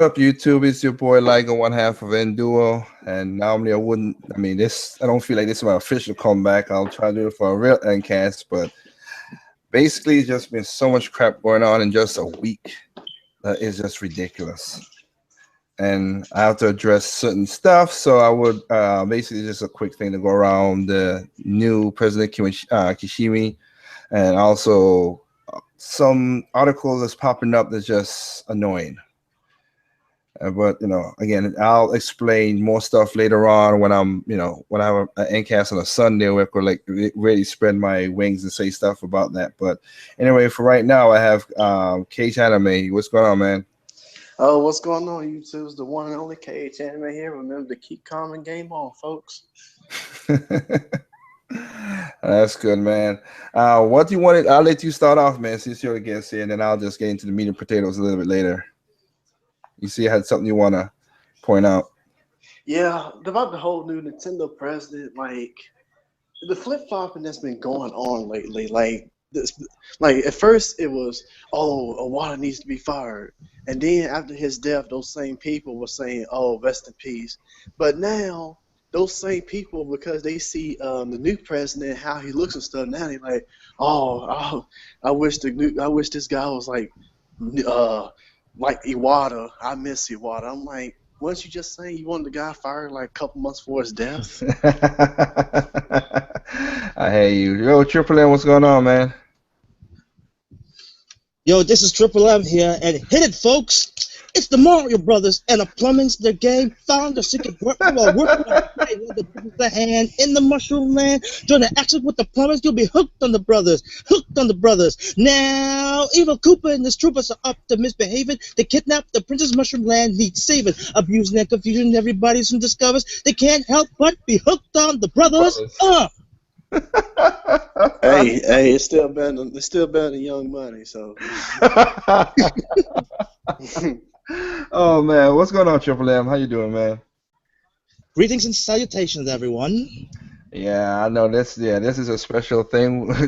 Up YouTube? It's your boy Ligo, one half of Duo, and normally I wouldn't. I mean, this I don't feel like this is my official comeback. I'll try to do it for a real Endcast, but basically, it's just been so much crap going on in just a week that is just ridiculous, and I have to address certain stuff. So I would basically just a quick thing to go around the new President Kishimi, and also some article that's popping up that's just annoying. But again, I'll explain more stuff later on when when I have an Ncast on a Sunday where I could like really spread my wings and say stuff about that. But anyway, for right now, I have Cage Anime. What's going on, man? Oh, what's going on, YouTube? It's the one and only KH Anime here. Remember to keep calm and game on, folks. That's good, man. What do you want? I'll let you start off, man, since you're the guest here, and then I'll just get into the meat and potatoes a little bit later. You see, I had something you want to point out. Yeah, about the whole new Nintendo president, like the flip flopping that's been going on lately. Like this, like at first it was, oh, Iwata needs to be fired, and then after his death, those same people were saying, oh, rest in peace. But now those same people, because they see the new president, how he looks and stuff, now they like, oh, I wish this guy was uh, like Iwata. I miss Iwata. I'm like, weren't you just saying you wanted the guy fired like a couple months before his death? I hear you. Yo, Triple M, what's going on, man? Yo, this is Triple M here, and hit it, folks! It's the Mario Brothers, and the plumbing's their game. Found the secret work while working on the play with the brothers the hand in the mushroom land. Join the action with the plumbers, you'll be hooked on the brothers. Hooked on the brothers. Now, Evil Koopa and his troopers are up to misbehaving. They kidnap the Princess Mushroom Land, needs saving. Abusing and confusion, everybody soon discovers they can't help but be hooked on the brothers. Hey, it's still better than Young Money. So, Oh man, what's going on, Triple M? How you doing, man? Greetings and salutations, everyone. Yeah, I know this. Yeah, this is a special thing. I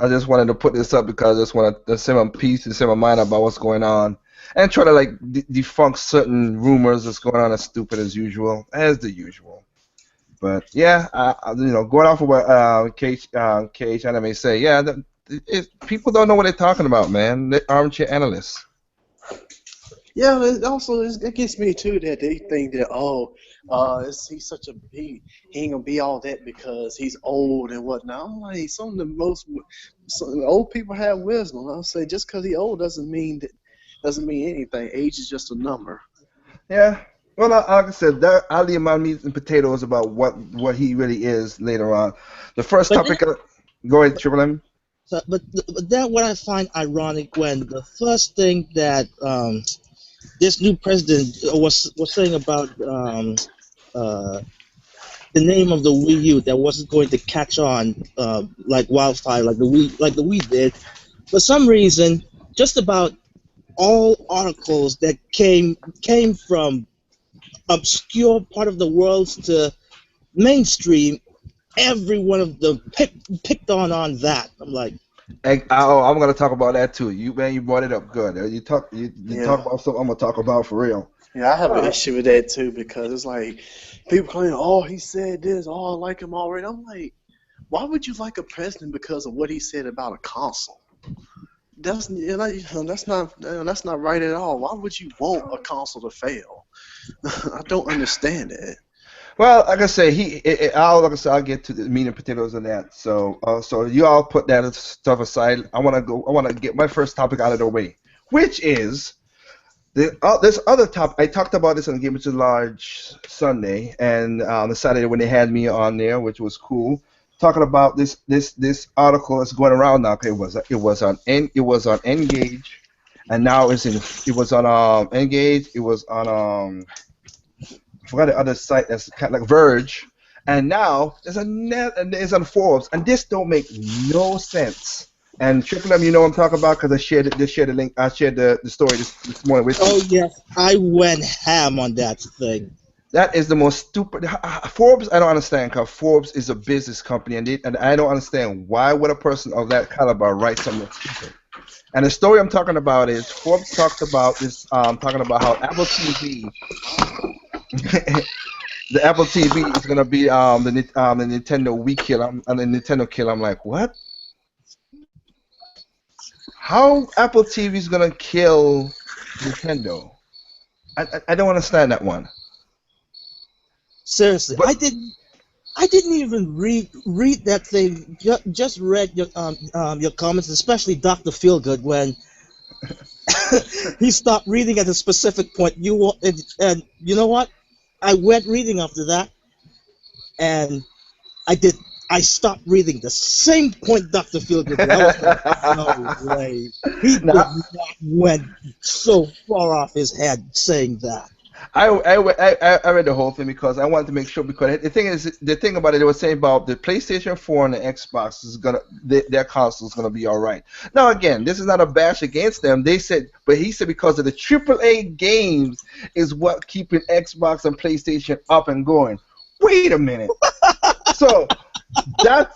just wanted to put this up because I just want to say my piece and say my mind about what's going on, and try to like debunk certain rumors that's going on as stupid as usual, as the usual. But yeah, going off of what KH Anime say, yeah, people don't know what they're talking about, man. They're armchair analysts. yeah, it gets me too that they think that he's such a he ain't gonna be all that because he's old and whatnot. I'm like, some old people have wisdom. I'll say just because he's old doesn't mean anything. Age is just a number. Yeah. Well, like I said, I'll leave my meat and potatoes about what he really is later on. The first But topic. Go ahead, Triple M. but that what I find ironic when the first thing that this new president was saying about uh, the name of the Wii U that wasn't going to catch on like wildfire like the Wii did. For some reason, just about all articles that came from obscure part of the world to mainstream, every one of them picked on that. I'm like, I'm gonna talk about that too. You brought it up good. You talk Yeah. about something I'm gonna talk about for real. Yeah, I have an uh, issue with that too because it's like people claim, oh, he said this, oh, I like him already. I'm like, why would you like a president because of what he said about a console? That's not right at all. Why would you want a console to fail? I don't understand it. Well, like I say, like I said, I'll get to the meat and potatoes of that. So you all put that stuff aside. I want to get my first topic out of the way, which is this other topic. I talked about this on Game of the Large Sunday and on the Saturday when they had me on there, which was cool. Talking about this article that's going around now. Okay, it was on Engage, and now it was on Engage. It was on I forgot the other site that's kind of like Verge, and now there's on Forbes, and this don't make no sense. And Triple M, you know what I'm talking about because just shared the link. I shared the story this morning with you. oh yes, I went ham on that thing. That is the most stupid. Forbes, I don't understand because Forbes is a business company, and I don't understand why would a person of that caliber write something stupid. And the story I'm talking about is Forbes talked about this, talking about how Apple TV, the Apple TV is gonna be the Nintendo Wii kill. The Nintendo kill. I'm like, what? How Apple TV is gonna kill Nintendo? I don't understand that one. Seriously, But I didn't even read that thing. Just read your comments, especially Doctor Feelgood when he stopped reading at a specific point. And you know what? I went reading after that, and I did. I stopped reading the same point Doctor Feelgood did. I was like, no way. He did now, not went so far off his head saying that. I read the whole thing because I wanted to make sure, because the thing about it, they were saying about the PlayStation 4 and the Xbox is gonna, their console is gonna be all right. Now again, this is not a bash against them. They said, but he said because of the AAA games is what keeping Xbox and PlayStation up and going. Wait a minute. So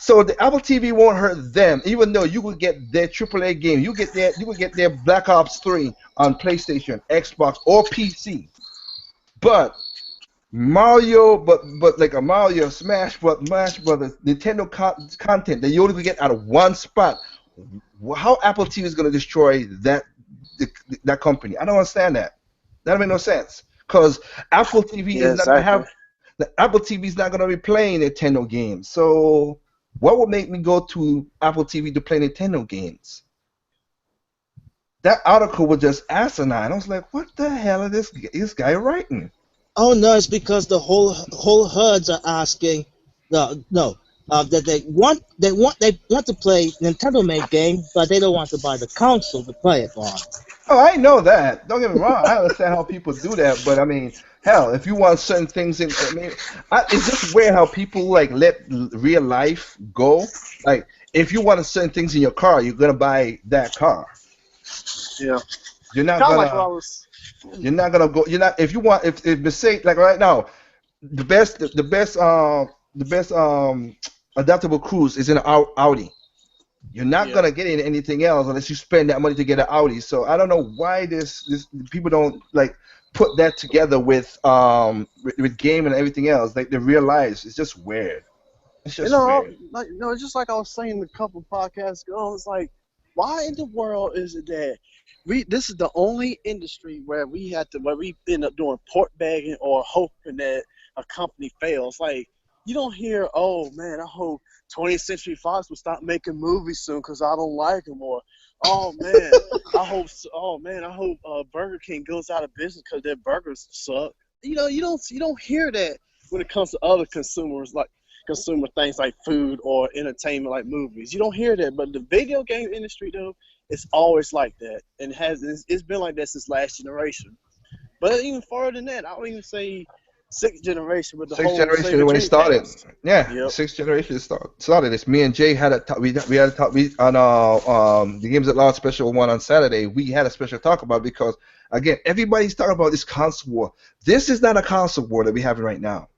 so the Apple TV won't hurt them, even though you will get their AAA game. You will get their Black Ops 3 on PlayStation, Xbox, or PC. But but like a Mario Smash Brothers, Nintendo content that you only get out of one spot. How Apple TV is going to destroy that company? I don't understand that. That don't make no sense. Because Apple TV Yeah, is not going to exactly. have the Apple TV is not going to be playing Nintendo games. So what would make me go to Apple TV to play Nintendo games? That article was just asinine. I was like, what the hell is this guy writing? Oh no, it's because the whole herds are asking, no, that they want to play Nintendo-made games, but they don't want to buy the console to play it on. Oh, I know that. Don't get me wrong. I understand how people do that, but I mean, hell, if you want certain things in, I mean, it's just weird how people like let real life go. Like, if you want certain things in your car, you're gonna buy that car. Yeah. You're not Kind of like what I gonna. was. You're not gonna go. You're not. If you want, if Mercedes, like right now, the best adaptable cruise is in an Audi. You're not Yeah. gonna get in anything else unless you spend that money to get an Audi. So I don't know why this people don't like put that together with game and everything else, like the real lives. It's just weird. It's You just know, weird. like just like I was saying a couple podcasts ago, it's like, why in the world is it that this is the only industry where we end up doing port bagging or hoping that a company fails. Like, you don't hear, oh man, I hope 20th Century Fox will stop making movies soon because I don't like them, or oh man, I hope Burger King goes out of business because their burgers suck. You don't hear that when it comes to other consumers, like consumer things like food or entertainment like movies. You don't hear that, but the video game industry though, it's always like that, and it's been like that since last generation. But even farther than that, I would even say sixth generation with the Sixth whole Sega generation when it started. Dreamcast. Yeah, Yep. sixth generation started. It's me and Jay had a talk. We had a talk on the Games at Large special one on Saturday. We had a special talk about it because again everybody's talking about this console war. This is not a console war that we're having right now.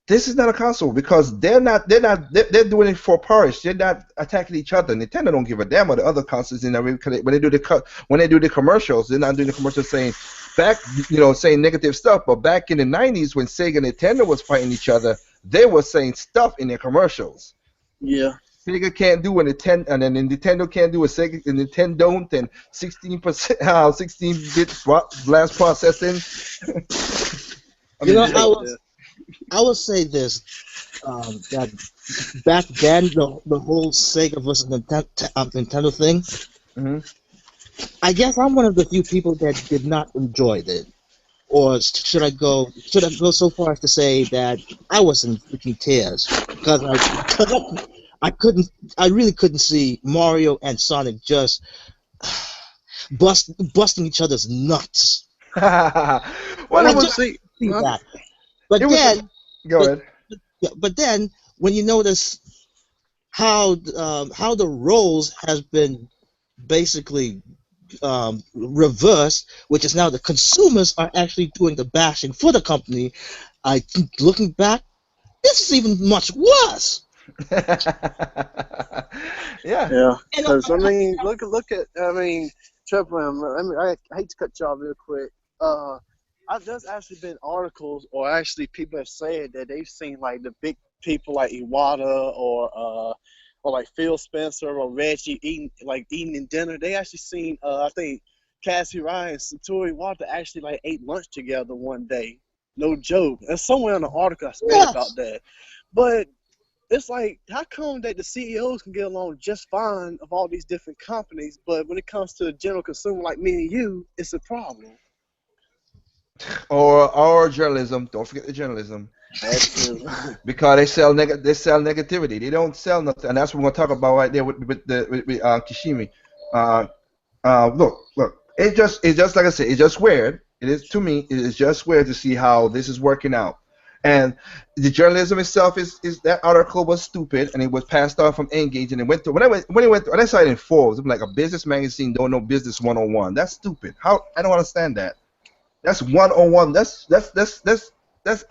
This is not a console because they're doing it for Parish. They're not attacking each other. Nintendo don't give a damn what the other consoles in there when they do the commercials. They're not doing the commercials saying negative stuff. But back in the '90s when Sega and Nintendo was fighting each other, they were saying stuff in their commercials. Yeah. Sega can't do what Nintendo, and then Nintendo can't do what Sega and Nintendo don't, and 16%, 16-bit blast processing. I You mean, know, just, I will say this, that back then the whole Sega versus Nintendo thing, mhm. I guess I'm one of the few people that did not enjoy it. Or should I go so far as to say that I was in freaking tears because I couldn't I really couldn't see Mario and Sonic just busting each other's nuts. Well, I it Well, just was. see, see well, that. It But was. then Go but ahead. yeah, but then when you notice how the roles has been basically reversed, which is now the consumers are actually doing the bashing for the company. I think looking back, this is even much worse. Yeah. Yeah, And because I mean, look at I mean, Triple M. I mean, I hate to cut you off real quick. Uh, there's actually been articles, or actually people have said that they've seen like the big people like Iwata or like Phil Spencer or Reggie eating in dinner. They actually seen I think Cassie Ryan and Satoru Iwata actually like ate lunch together one day. No joke. There's somewhere in the article I read about yes, that. But it's like, how come that the CEOs can get along just fine of all these different companies, but when it comes to the general consumer like me and you, it's a problem? Or journalism. Don't forget the journalism. That's true. Because they sell negativity. They don't sell nothing, and that's what we're gonna talk about right there with Kishimi. Uh, look. It's just like I said. It's just weird. It is to me. It is just weird to see how this is working out. And the journalism itself is that article was stupid, and it was passed on from Engage, and it went to when I saw it in Forbes, it was like a business magazine don't know business 101. That's stupid. How I don't understand that. That's 101. That's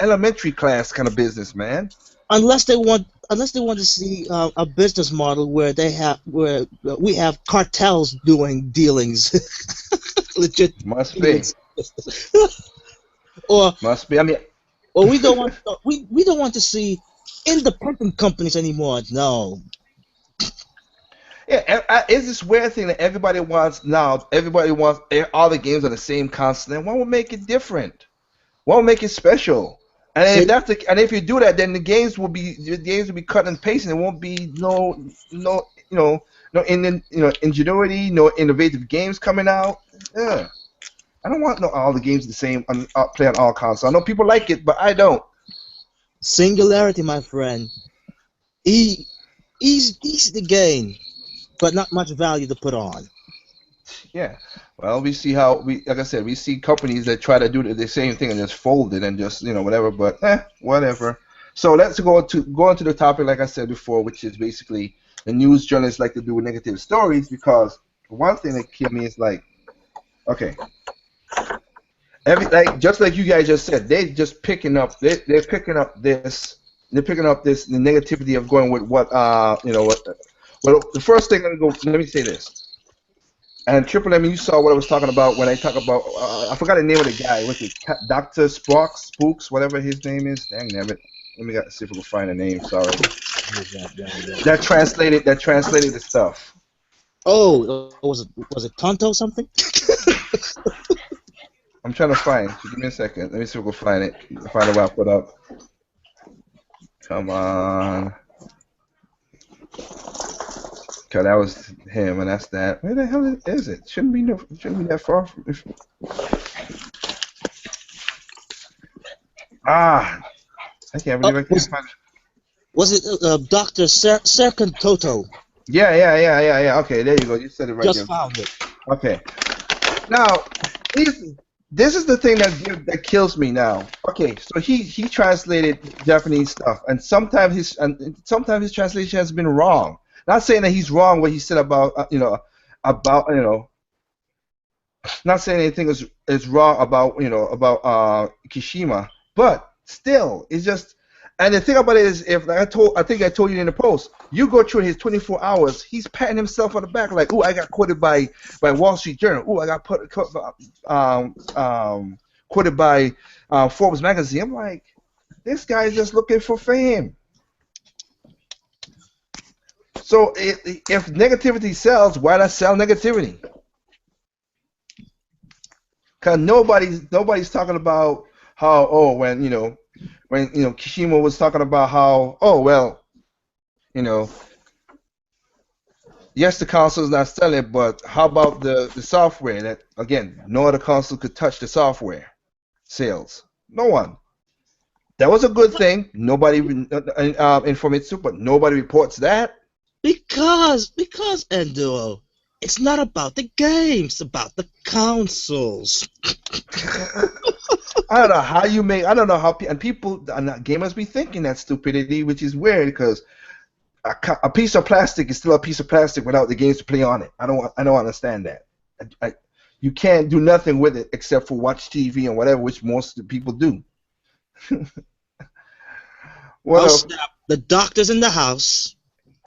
elementary class kind of business, man. unless they want to see a business model where we have cartels doing dealings, legit Must be. dealings, or Must be. I mean, we don't want we don't want to see independent companies anymore. No, yeah, it's this weird thing that everybody wants now. Everybody wants all the games on the same console. What will make it different? What will make it special? And say and if you do that, then the games will be cut and pasted. There won't be no ingenuity, no innovative games coming out. Yeah. I don't want all the games the same play on all consoles. I know people like it, but I don't. singularity, my friend. E easy to gain, but not much value to put on. Yeah. Well, we see how like I said, we see companies that try to do the same thing and just fold it and just whatever. But whatever. So let's go into the topic like I said before, which is basically the news journalists like to do with negative stories because one thing that killed me is like, okay, just like you guys just said, they're picking up this the negativity of going with what what. Well, the first thing I'm gonna go. Let me say this. And Triple M, you saw what I was talking about when I talk about. I forgot the name of the guy. What's it? Doctor Spooks, whatever his name is. Dang it! Let me see if we can find a name. Sorry. Who's that guy there? That translated the stuff. Oh, was it Tonto something? I'm trying to find. So give me a second. Let me see if we can find it. Find it what I put up. Come on. Okay, that was him, and that's that. Where the hell is it? Shouldn't be that far from. Ah, I can't believe I can't Was find it. was it Doctor Serkan Toto? Yeah. Okay, there you go. You said it right Just there. found it. Okay. Now, this is the thing that kills me now. Okay, so he translated Japanese stuff, and sometimes his translation has been wrong. Not saying that he's wrong what he said about about not saying anything is wrong about Kishima, but still, it's just. And the thing about it is, if like I think I told you in the post, you go through his 24 hours, he's patting himself on the back like, "Ooh, I got quoted by Wall Street Journal. Ooh, I got quoted by Forbes magazine." I'm like, this guy's just looking for fame. So if negativity sells, why not sell negativity? Cause nobody's talking about how when Kishima was talking about how you know yes the console's not selling, but how about the software that again no other console could touch the software sales. No one. That was a good thing. Nobody in Famitsu, but nobody reports that. Because Enduo, it's not about the games, it's about the consoles. I don't know how you make. I don't know how and people and gamers be thinking that stupidity, which is weird because a piece of plastic is still a piece of plastic without the games to play on it. I don't understand that. You can't do nothing with it except for watch TV and whatever, which most people do. What Oh up? snap! The doctor's in the house.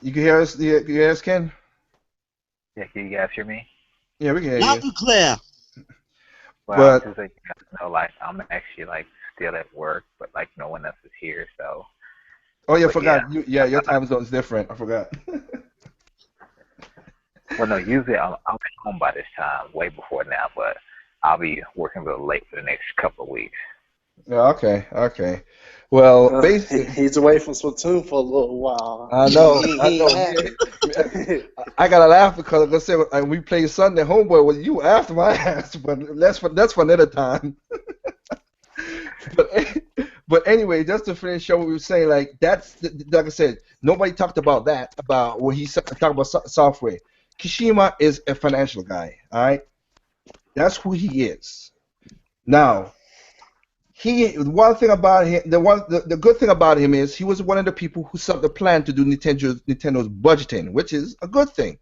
You can hear us? You hear us, Ken? Yeah, can you guys hear me? Yeah, we can hear Loud you. and clear. Well, I'm But just like, like I'm actually like still at work, but like no one else is here. So, oh yeah, I but yeah, forgot. Yeah, your time zone's different. I forgot. well, no, usually I'll be home by this time, way before now, but I'll be working a little late for the next couple of weeks. Yeah, okay, okay. Well, basically, He's away from Splatoon for a little while. I He know, he, I he know. ain't happy. I gotta laugh because like I said, we played Sunday homeboy with you after my ass, but that's for another time. But but anyway, just to finish up what we were saying, like like I said, nobody talked about that about what he talked about software. Kishima is a financial guy, all right. That's who he is. Now, one thing about him, the good thing about him is he was one of the people who set up the plan to do Nintendo's budgeting, which is a good thing.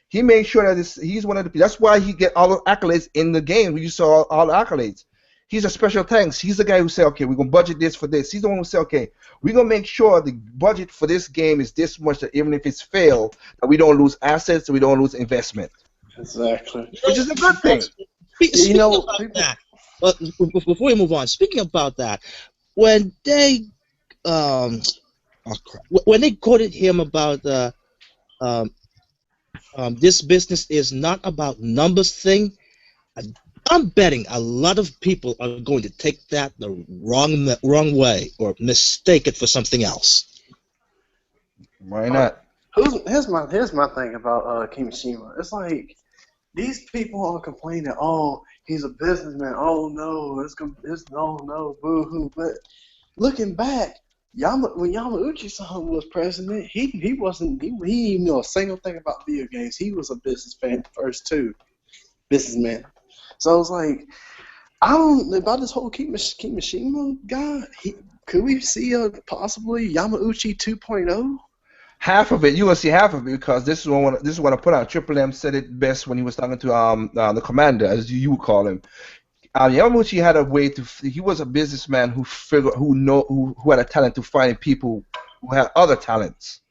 He made sure that he's one of the people. That's why he get all the accolades in the game. You saw all the accolades. He's a special thanks. He's the guy who said, okay, we're gonna budget this for this. He's the one who said, okay, we're gonna make sure the budget for this game is this much that even if it's failed, that we don't lose assets, we don't lose investment, Exactly. You which know, is a good thing. You speaking know, about people. that, before we move on, speaking about that, when they um, oh crap, when they quoted him about um, this business is not about numbers thing, I- I'm betting a lot of people are going to take that the wrong way or mistake it for something else. Why Uh, not? here's my thing about Kimishima. It's like these people are complaining. Oh, he's a businessman. Oh no, it's no boo hoo. But looking back, when Yamauchi-san was president, he wasn't he didn't even know a single thing about video games. He was a business fan first too, businessman. So I was like, I don't about this whole Kimishima guy. Could we see a possibly Yamauchi 2.0? Half of it, you will see half of it because this is what I put out. Triple M said it best when he was talking to the commander, as you would call him. Yamaguchi had a way to. He was a businessman who had a talent to find people who had other talents.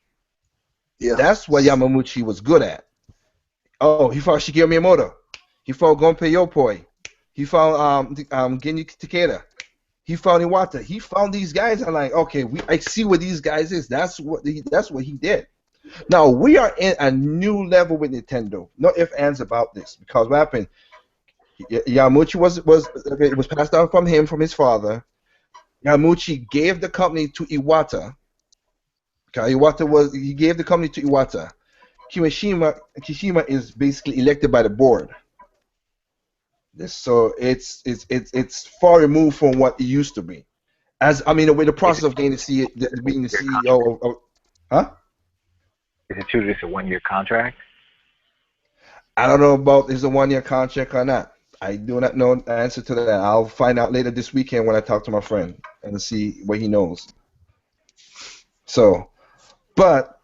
Yeah. That's what Yamaguchi was good at. Oh, he found Shigeru Miyamoto. He found Gunpei Yokoi. He found Genyu Takeda. He found Iwata. He found these guys. I'm like, okay, I see what these guys is. That's what he did. Now we are in a new level with Nintendo. No ifs ands about this because what happened? Yamaguchi was okay, it was passed down from his father. Yamaguchi gave the company to Iwata. Okay, he gave the company to Iwata. Kishima is basically elected by the board. So it's far removed from what it used to be. As I mean, with the Is process it of being the your contract? CEO huh? Is it true this is a 1 year contract? I don't know about is a 1 year contract or not. I do not know the answer to that. I'll find out later this weekend when I talk to my friend and see what he knows. So, but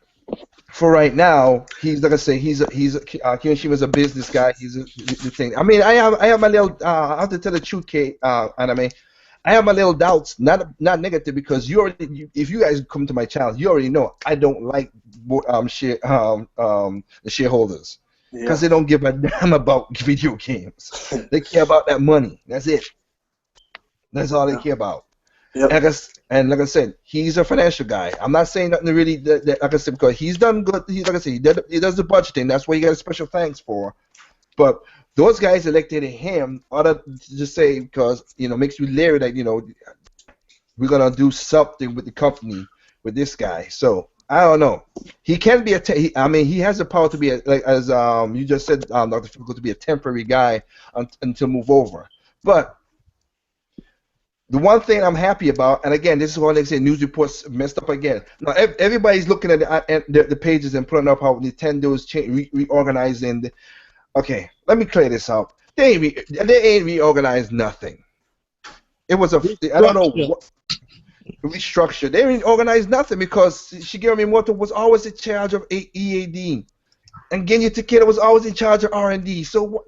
for right now, he's like I say, Kiyoshima a business guy. He's the thing. I mean, I have my little. I have to tell the truth, anime. I have my little doubts, not negative, because if you guys come to my channel, you already know I don't like the shareholders because Yeah. they don't give a damn about video games. They care about that money. That's it. That's all they Yeah. care about. Yep. And like I said, he's a financial guy. I'm not saying nothing really like I said because he's done good. Like I said, he does the budgeting. That's what he got a special thanks for. But those guys elected him, other to just say because makes me leery that we're gonna do something with the company with this guy. So I don't know. He can be I mean, he has the power to be like as you just said, Dr. Fico, to be a temporary guy until move over. But the one thing I'm happy about, and again, this is what they say, news reports messed up again. Now everybody's looking at the pages and putting up how Nintendo is reorganizing. Okay, let me clear this up. They ain't reorganized nothing. It was I don't know Restructure. what restructure. They didn't organize nothing because Shigeru Miyamoto was always in charge of EAD, and Genyu Takeda was always in charge of R&D. So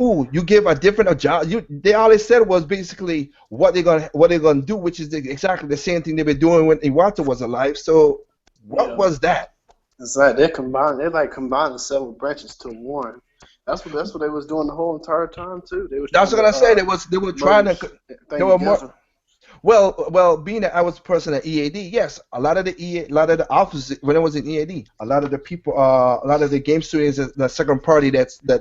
Ooh, you give a different a job. They all they said was basically what they're gonna do, which is exactly the same thing they've been doing when Iwata was alive. So what Yeah. was that? It's like they combining several branches to one. That's what they was doing the whole entire time too. They was That's trying what to I say. They were trying to merge they thing were more. together. Well, being that I was a person at EAD, yes, a lot of the offices when I was in EAD, a lot of the game studios, the second party that's under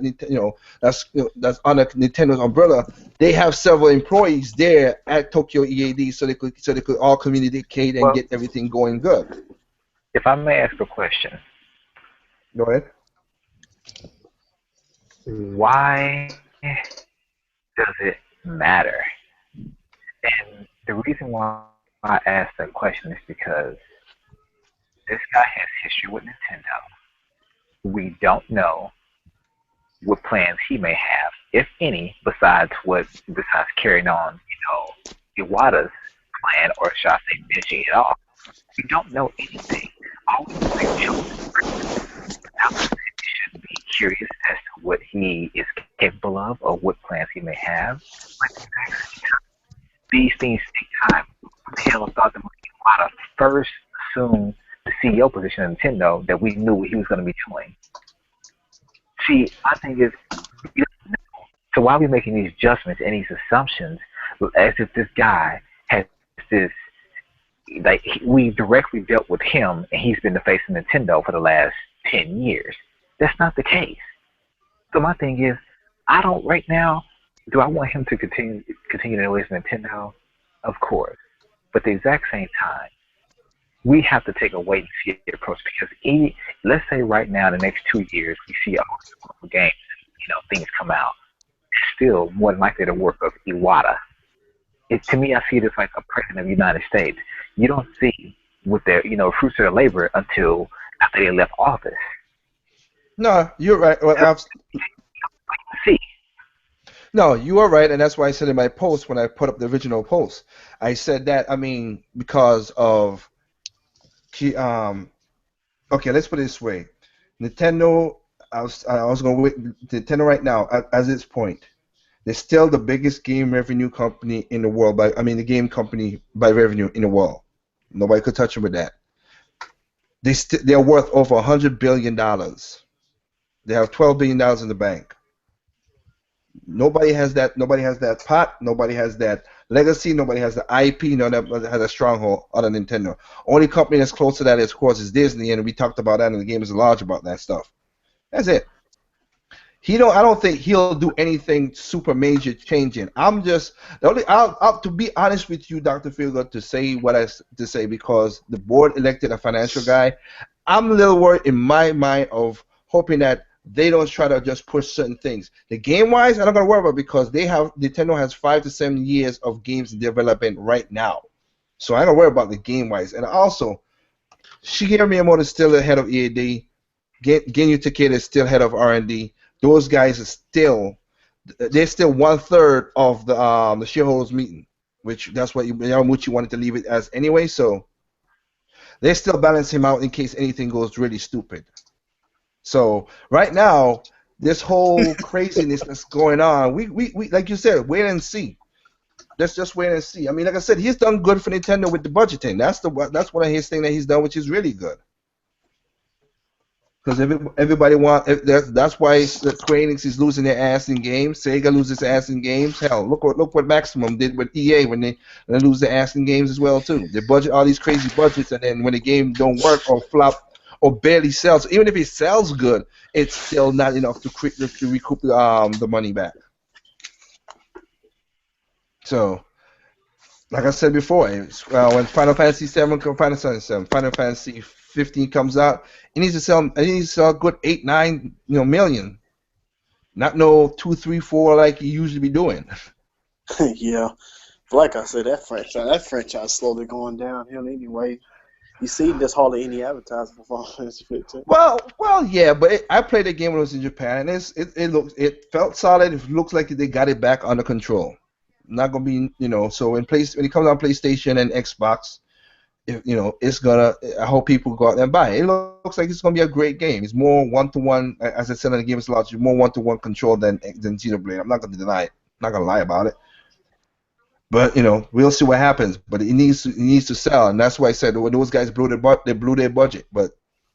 Nintendo's umbrella, they have several employees there at Tokyo EAD, so they could all communicate and Well, get everything going good. if I may ask a question, Go ahead. why does it matter? And the reason why I ask that question is because this guy has history with Nintendo. We don't know what plans he may have, if any, besides carrying on, Iwata's plan, or should I say finishing it off. We don't know anything. All we know is now we should be curious as to what he is capable of or what plans he may have. But these things take time. Who the hell thought that when Iwata first assumed the CEO position of Nintendo that we knew what he was going to be doing? See, my thing is, so why are we making these adjustments and these assumptions as if this guy has this, like, we directly dealt with him and he's been the face of Nintendo for the last 10 years? That's not the case. So my thing is, I don't right now, do I want him to continue to waste Nintendo? Of course. But at the exact same time, we have to take a wait and see approach because let's say right now, in the next 2 years, we see all these wonderful games, things come out. It's still more than likely the work of Iwata. To me, I see it as like a president of the United States. You don't see with their, fruits of their labor until after they left office. No, you're right. Well, See, no, you are right, and that's why I said in my post when I put up the original post, I said that because of he. Okay, let's put it this way. Nintendo, I was going to wait. Nintendo right now, at this point, they're still the biggest game revenue company in the world. The game company by revenue in the world. Nobody could touch them with that. They're worth over $100 billion. They have $12 billion in the bank. Nobody has that. Nobody has that pot. Nobody has that legacy. Nobody has the IP. Nobody has a stronghold other than Nintendo. Only company that's close to that, of course, is Disney, and we talked about that, and the game is large about that stuff. That's it. I don't think he'll do anything super major changing. I'm just the only. To be honest with you, Dr. Fielder, to say what to say because the board elected a financial guy. I'm a little worried in my mind of hoping that they don't try to just push certain things. The game wise, I'm not gonna worry about because Nintendo has 5 to 7 years of games in development right now. So I don't worry about the game wise. And also, Shigeru Miyamoto is still the head of EAD. Genyu Takeda is still head of R&D. Those guys are they're still 1/3 of the shareholders meeting, which that's what Yamamuchi wanted to leave it as anyway. So they still balance him out in case anything goes really stupid. So right now, this whole craziness that's going on, we like you said, wait and see. Let's just wait and see. Like I said, he's done good for Nintendo with the budgeting. That's one of his things that he's done, which is really good. Because everybody that's why Square Enix is losing their ass in games. Sega loses ass in games. Hell, look what Maximum did with EA when they lose their ass in games as well too. They budget all these crazy budgets, and then when the game don't work or flop or barely sells, even if it sells good, it's still not enough to recoup the money back. So, like I said before, when Final Fantasy 7, Final Fantasy 15 comes out, it needs to sell a good 8, 9, million. Not no 2, 3, 4 like you usually be doing. Yeah, but like I said, that franchise slowly going downhill anyway. You see, there's hardly any advertising for Final Fantasy 15. Well, yeah, but I played the game when I was in Japan, and it felt solid. It looks like they got it back under control. Not gonna be, so when it comes on PlayStation and Xbox, it's gonna. I hope people go out there and buy it. It looks like it's gonna be a great game. It's more one-to-one, as I said in the game, it's a lot more one-to-one control than Xenoblade. I'm not gonna deny it. I'm not gonna lie about it. But we'll see what happens. But it needs to sell, and that's why I said when those guys they blew their budget. But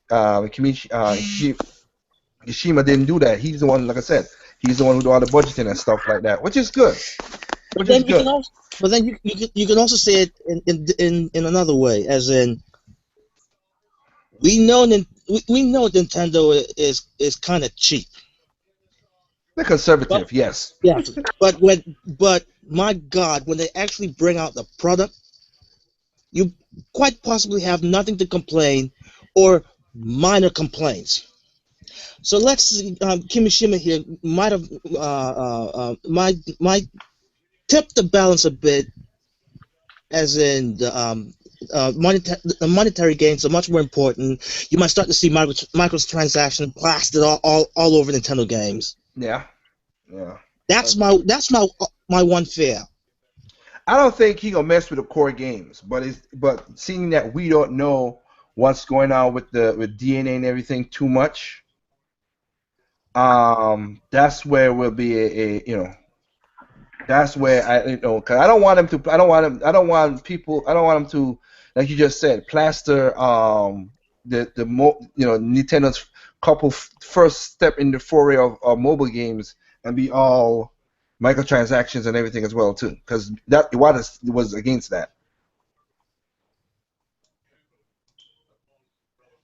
Kishima didn't do that. He's the one, like I said, he's the one who do all the budgeting and stuff like that, which is good. But Which is then you good. can also, but then you can also say it in another way, as in we know Nintendo is kind of cheap. They're But conservative, yes. yes, but my God, when they actually bring out the product, you quite possibly have nothing to complain or minor complaints. So let's see, Kimishima here might tip the balance a bit, as in the monetary gains are much more important. You might start to see microtransactions blasted all over Nintendo games. Yeah, yeah. That's my one fear. I don't think he gonna mess with the core games, but seeing that we don't know what's going on with DNA and everything too much, that's where will be that's where cause I don't want him to I don't want people I don't want him to, like you just said, plaster Nintendo's first step in the foray of mobile games and be all microtransactions and everything as well too, because that Iwata was against that.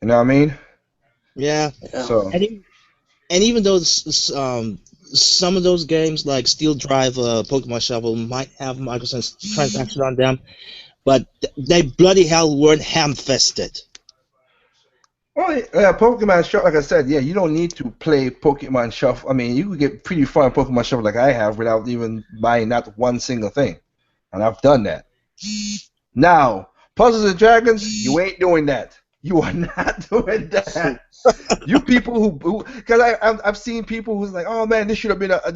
You know what I mean? Yeah, Yeah. So and even though some of those games like Steel Drive, Pokemon Shovel might have microtransactions on them, but they bloody hell weren't ham-fisted. well, yeah, Pokemon Shuffle, like I said, yeah, you don't need to play Pokemon Shuffle. I mean, you can get pretty far in Pokemon Shuffle like I have without even buying not one single thing, and I've done that. Now, Puzzles and Dragons, you ain't doing that. You are not doing that. You people because I've seen people who's like, oh man, this should have been what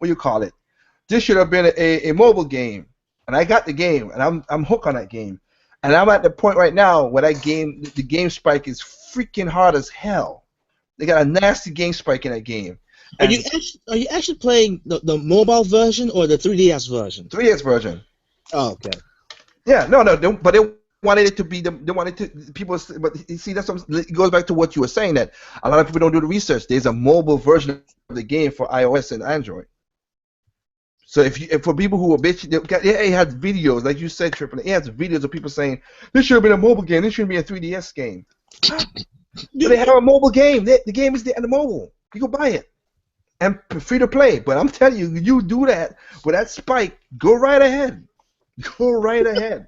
you call it? This should have been a mobile game, and I got the game, and I'm hooked on that game, and I'm at the point right now where the game spike is freaking hard as hell. They got a nasty game spike in that game, and Are you actually playing the mobile version or the 3DS version? 3DS version. Oh, okay. Yeah, no, but they wanted it to be they wanted to people. But you see, it goes back to what you were saying, that a lot of people don't do the research. There's a mobile version of the game for iOS and Android. So if for people who are bitching, it had videos like you said, Triple. It has videos of people saying this should have been a mobile game. This shouldn't be a 3DS game. But they have a mobile game. The game is there on the mobile. You can buy it and free to play. But I'm telling you, you do that with that spike. Go right ahead. Go right ahead.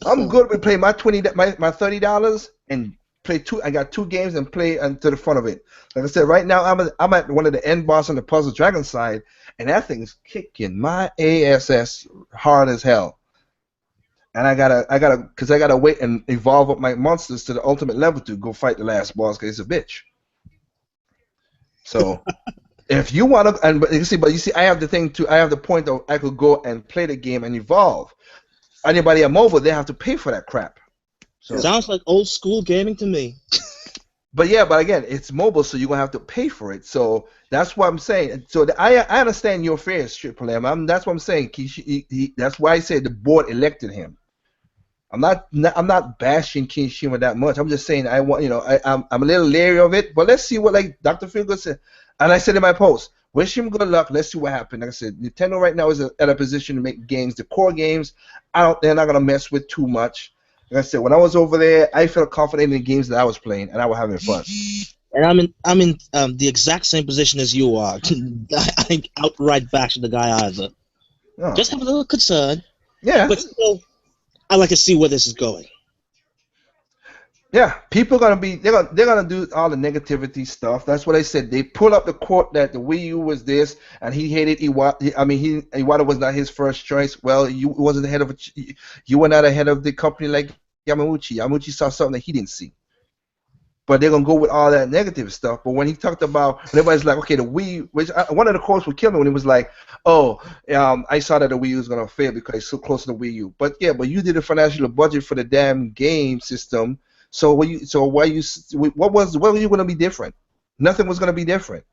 I'm good with playing my $30 and play two. I got two games and play to the front of it. Like I said, right now I'm at one of the end boss on the Puzzle Dragon side, and that thing's kicking my ass hard as hell. And I gotta wait and evolve up my monsters to the ultimate level to go fight the last boss because it's a bitch. So if you want to, but you see, I have the thing too. I have the point of I could go and play the game and evolve. Anybody at mobile, they have to pay for that crap. So, Sounds like old school gaming to me. but again, it's mobile, so you're gonna have to pay for it. So that's what I'm saying. So I understand your fears, Triple M. That's what I'm saying. That's why I said the board elected him. I'm not bashing Kimishima that much. I'm just saying I'm a little leery of it. But let's see what, like Dr. Feelgood said, and I said in my post, wish him good luck. Let's see what happens. Like I said, Nintendo right now is at a position to make games. The core games, they're not gonna mess with too much. Like I said, when I was over there, I felt confident in the games that I was playing, and I was having fun. And I'm in the exact same position as you are. I ain't outright bashing the guy either. Oh. Just have a little concern. Yeah. But still, I like to see where this is going. Yeah, people are they're gonna do all the negativity stuff. That's what I said. They pull up the quote that the Wii U was this, and he hated Iwata. I mean, Iwata was not his first choice. Well, you were not ahead of the company like Yamauchi. Yamauchi saw something that he didn't see. but they're gonna go with all that negative stuff. But when he talked about, when everybody's like, okay, the Wii, which one of the quotes would kill me when he was like, oh, I saw that the Wii U was gonna fail because it's so close to the Wii U. But yeah, but you did a financial budget for the damn game system. So why you, what were you gonna be different? Nothing was gonna be different.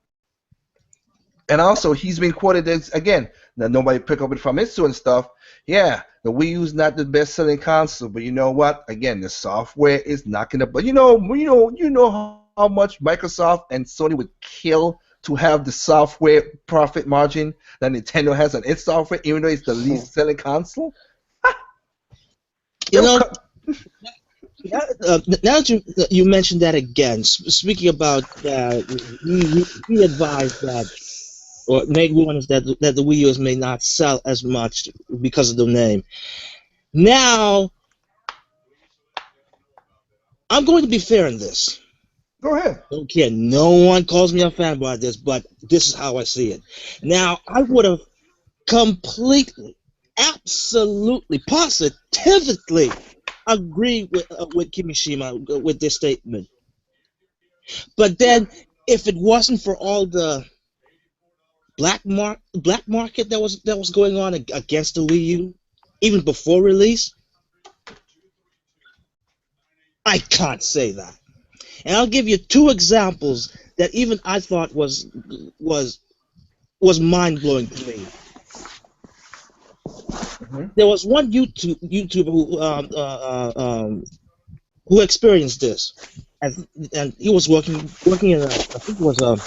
And also, he's been quoted as again. Now nobody pick up it from Itsu and stuff. Yeah, the Wii U is not the best-selling console, but you know what? Again, the software is knocking up. But you know how much Microsoft and Sony would kill to have the software profit margin that Nintendo has on its software, even though it's the least-selling console. You They'll know, cut. now that you mentioned that again, speaking about he advised that or made warnings that the Wii U's may not sell as much because of the name. Now, I'm going to be fair in this. Go ahead. Don't care. No one calls me a fanboy of this, but this is how I see it. Now, I would have completely, absolutely, positively agreed with Kimishima with this statement. But then, if it wasn't for all the black market that was going on against the Wii U, even before release, I can't say that. And I'll give you two examples that even I thought was mind blowing to me. Mm-hmm. There was one YouTuber who experienced this, and he was working in I think it was a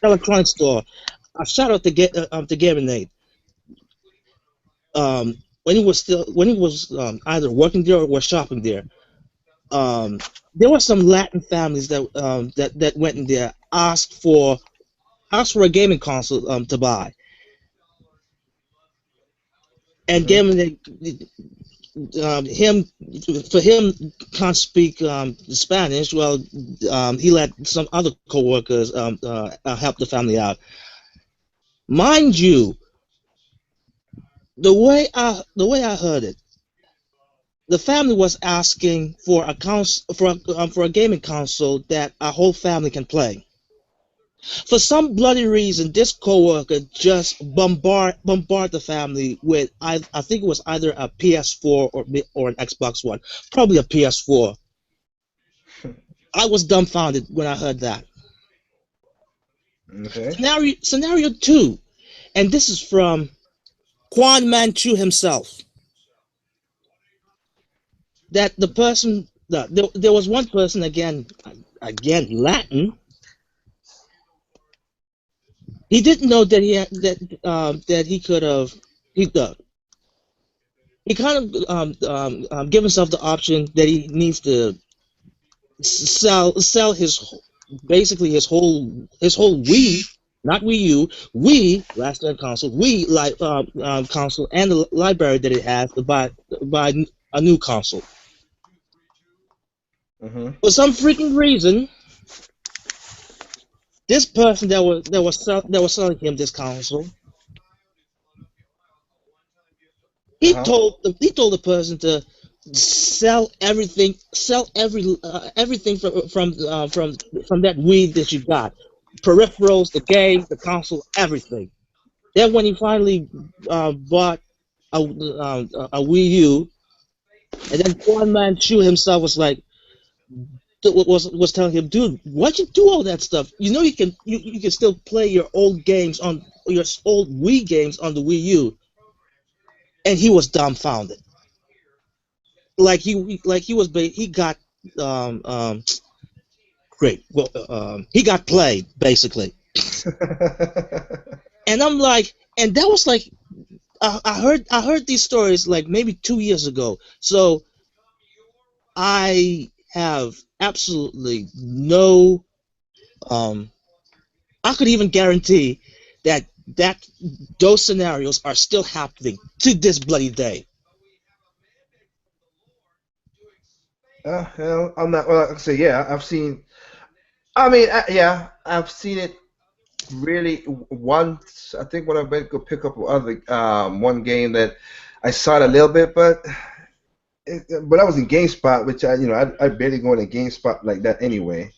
electronics store. Shout out to Gavin Nate. When he was either working there or was shopping there, there were some Latin families that went in there asked for a gaming console to buy, and Mm-hmm. Gavin Nate, him for him can't speak Spanish. Well, he let some other coworkers help the family out. Mind you, the way I heard it, the family was asking for a for a gaming console that a whole family can play. For some bloody reason, this coworker just bombard the family with I think it was either a PS4 or an Xbox One, probably a PS4. I was dumbfounded when I heard that. Okay. Scenario two, and this is from Quan Manchu himself. That the person, there was one person again Latin. He didn't know that that he could have he he kind of give himself the option that he needs to sell basically his whole Wii, not Wii U, Wii last gen console, Wii console, and the library that it has to buy a new console. Mm-hmm. For some freaking reason, this person that was selling him this console, Uh-huh. he told the person to sell everything from that weed that you got, peripherals, the game, the console, everything. Then when he finally bought a Wii U, and then Quan Manchu himself was like, was telling him, dude, why'd you do all that stuff? You know you can still play your old games on your old Wii games on the Wii U, and he was dumbfounded. He got um um great. Well, he got played basically, and I'm like, and that was like, I heard these stories like maybe 2 years ago. So I have absolutely no. Um, I could even guarantee that that those scenarios are still happening to this bloody day. Hell, I'm not. Well, like I say, yeah, I've seen. I mean, yeah, I've seen it really once. I think when I went to pick up other one game that I saw it a little bit, but but I was in GameSpot, which I barely go in a GameSpot like that anyway.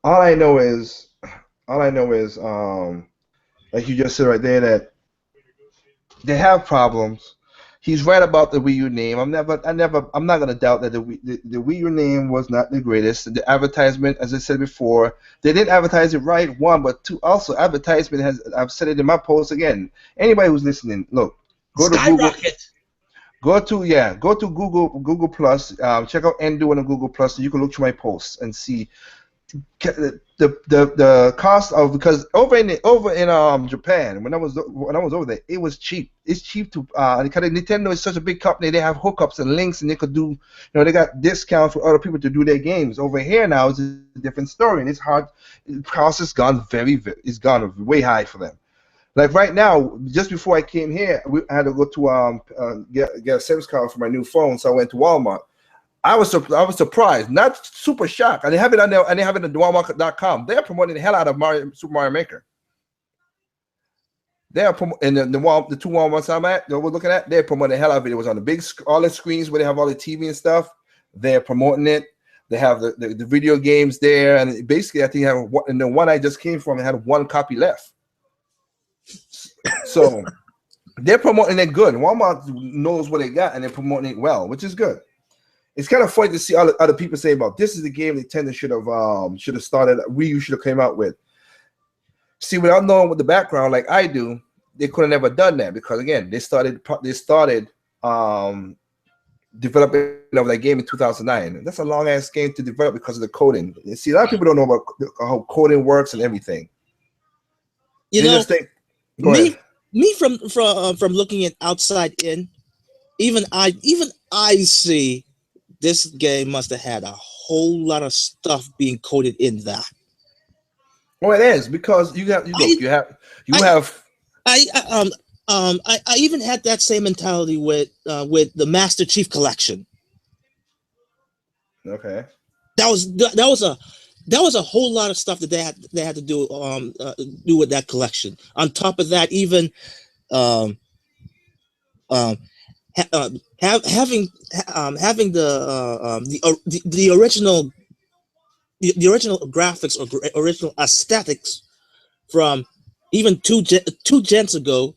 All I know is, all I know is, like you just said right there, that they have problems. He's right about the Wii U name. I'm not gonna doubt that the Wii U name was not the greatest. The advertisement, as I said before, they didn't advertise it right. One, but two, also advertisement has. I've said it in my post again. Anybody who's listening, look, go to Google. Skyrocket. Go to Google Plus. Check out Endo on Google Plus, so you can look through my posts and see the cost of, because over in Japan, when I was over there, it was cheap. It's cheap to because Nintendo is such a big company, they have hookups and links, and they could do, they got discounts for other people to do their games. Over here now it's a different story, and it's hard. The cost has gone it's gone way high for them. Like right now, just before I came here, I had to go to get a SIM card for my new phone, so I went to Walmart. I was surprised, not super shocked. I didn't have it on there. I didn't have it on Walmart.com. They're promoting the hell out of Super Mario Maker. They're and the two Walmarts I'm at, that we're looking at, they're promoting the hell out of it. It was on the big, all the screens where they have all the TV and stuff. They're promoting it. They have the video games there, and basically, I think and the one I just came from, it had one copy left. So they're promoting it good. Walmart knows what they got, and they're promoting it well, which is good. It's kind of funny to see other people say about this is the game Nintendo should have started. Wii U should have came out with. See, without knowing what the background like I do, they could have never done that, because again, they started developing of that game in 2009. That's a long ass game to develop because of the coding. You see, a lot of people don't know about how coding works and everything. You they know, just think, me from looking at outside in, even I see this game must have had a whole lot of stuff being coded in that. Well, it is, because you have I even had that same mentality with the Master Chief Collection. Okay. That was a whole lot of stuff that they had to do with that collection. On top of that, even having the original graphics or original aesthetics from even two gens ago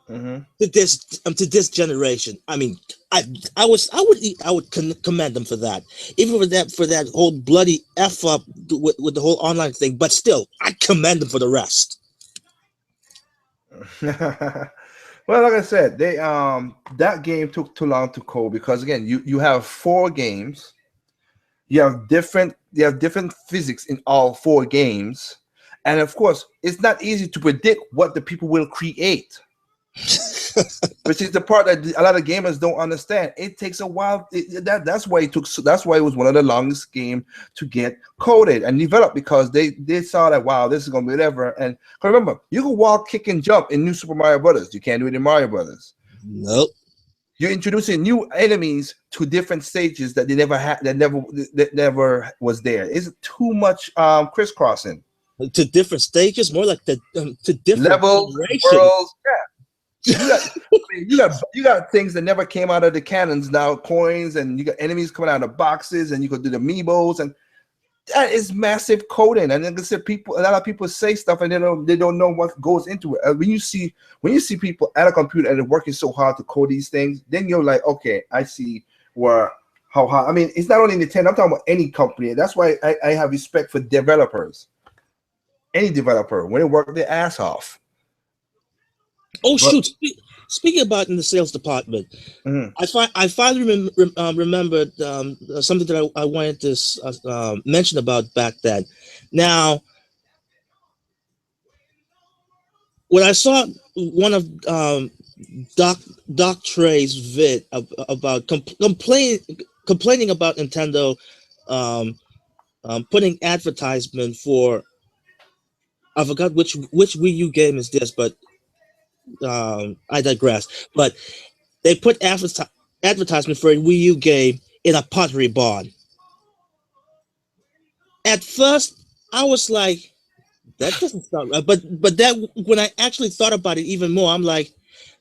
to this generation. I mean, I would commend them for that, even for that whole bloody f up with the whole online thing. But still, I commend them for the rest. Well, like I said, they that game took too long to code, because again, you have 4 games. You have different physics in all 4 games, and of course, it's not easy to predict what the people will create. Which is the part that a lot of gamers don't understand. It takes a while. That's why it was one of the longest game to get coded and developed, because they saw that, wow, this is gonna be whatever. And remember, you can walk, kick, and jump in New Super Mario Brothers. You can't do it in Mario Brothers. Nope. You're introducing new enemies to different stages that they never had, that never was there. It's too much crisscrossing. To different stages, more like to different levels, worlds. Yeah. You got things that never came out of the cannons now, coins, and you got enemies coming out of boxes, and you could do the amiibos, and that is massive coding. And like I said, a lot of people say stuff and they don't know what goes into it. When you see people at a computer and they're working so hard to code these things, then you're like, okay, I see how hard. I mean, it's not only Nintendo. I'm talking about any company. That's why I have respect for developers. Any developer, when they work their ass off. Shoot! Speaking about in the sales department, I finally remembered something that I wanted to mention about back then. Now, when I saw one of Doc Trey's vid about complaining about Nintendo putting advertisement for, I forgot which Wii U game is this, but I digress. But they put advertisement for a Wii U game in a Pottery Barn. At first, I was like, that doesn't sound right. But that when I actually thought about it even more, I'm like,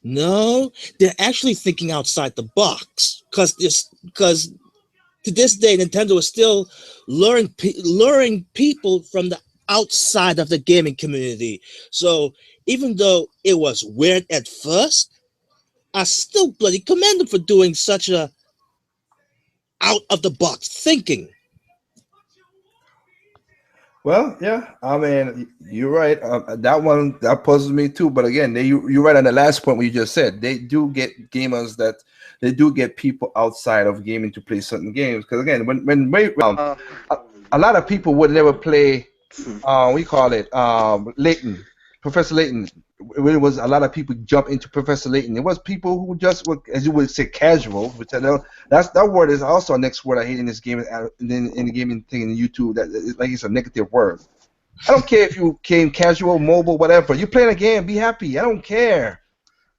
No, they're actually thinking outside the box because to this day, Nintendo is still luring people from the outside of the gaming community. So even though it was weird at first, I still bloody commend them for doing such a out of the box thinking. Well, yeah, I mean, you're right. That one that puzzles me too. But again, you're right on the last point what you just said. They do get gamers that they do get people outside of gaming to play certain games. Because again, when way a, a lot of people would never play. We call it Layton, Professor Layton. When it was a lot of people jump into Professor Layton, it was people who just were, as you would say, casual. Which I know that word is also a next word I hate in this game, in the gaming thing in YouTube. That is like it's a negative word. I don't care if you came casual, mobile, whatever. You're playing a game, be happy. I don't care.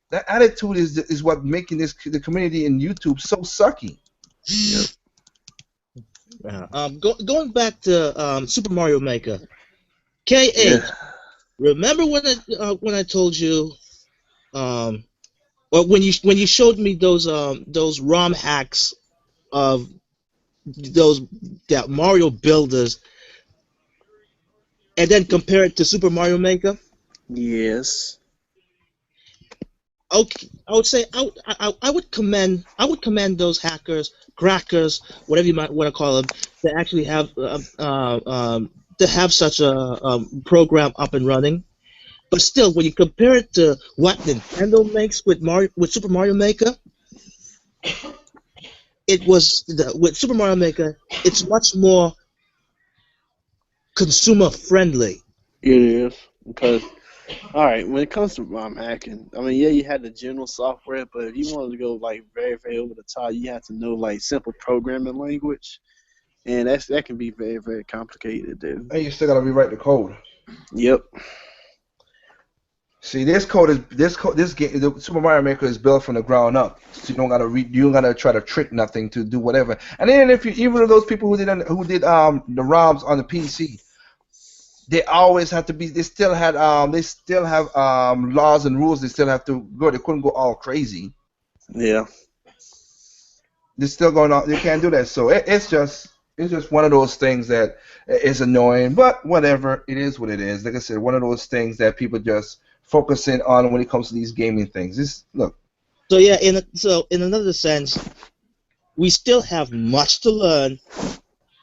That attitude is what making the community in YouTube so sucky. Yep. Yeah. Going back to Super Mario Maker, K8. Yeah. Remember when I told you, or when you showed me those ROM hacks of those that Mario builders, and then compare it to Super Mario Maker? Yes. Okay, I would say I would commend those hackers, crackers, whatever you might want to call them, that actually have to have such a program up and running. But still, when you compare it to what Nintendo makes with Super Mario Maker, with Super Mario Maker, it's much more consumer friendly. It is because all right, when it comes to ROM hacking, I mean, yeah, you had the general software, but if you wanted to go like very, very over the top, you have to know like simple programming language, and that can be very, very complicated to do. And you still gotta rewrite the code. Yep. See, this game, the Super Mario Maker is built from the ground up. So you don't gotta try to trick nothing to do whatever. And then if you even those people who did the ROMs on the PC, they always had to be. They still have laws and rules. They still have to go. They couldn't go all crazy. Yeah. They're still going on. They can't do that. So it's just one of those things that is annoying. But whatever, it is what it is. Like I said, one of those things that people just focusing on when it comes to these gaming things. Look. So yeah, in another sense, we still have much to learn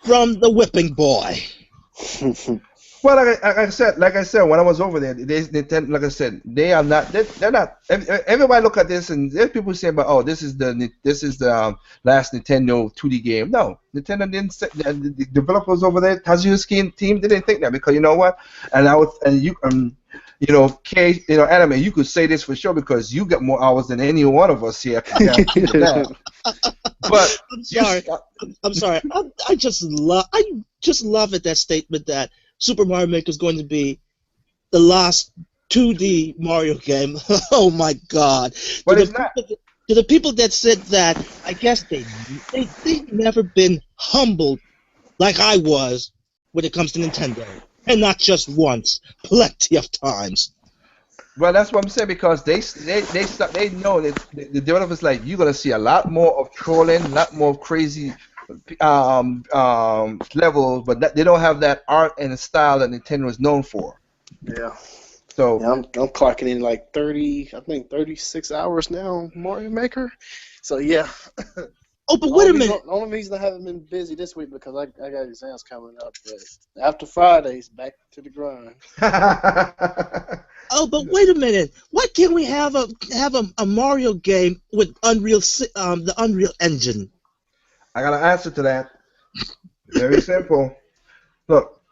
from the whipping boy. Well, like I said, when I was over there, like I said, they are not. They're not. Everybody look at this, and there's people saying, "But oh, this is the last Nintendo 2D game." No, Nintendo didn't. The developers over there, Tatsumi team, they didn't think that because you know what? And I was, and you, Anime, you could say this for sure because you got more hours than any one of us here. But I'm sorry. I'm sorry. I just love it, that statement that Super Mario Maker is going to be the last 2D Mario game. Oh my God! But it's not. To the people that said that, I guess they've never been humbled like I was when it comes to Nintendo, and not just once, plenty of times. Well, that's what I'm saying because they know that the developers like you're gonna see a lot more of trolling, a lot more crazy levels, but they don't have that art and style that Nintendo is known for. Yeah. So Yeah, I'm clocking in like 36 hours now on Mario Maker. So yeah. Oh, but wait a minute. The only reason I haven't been busy this week because I got exams coming up. But after Fridays, back to the grind. Oh, but wait a minute. Why can't we have a Mario game with the Unreal Engine? I got an answer to that. Very simple. Look,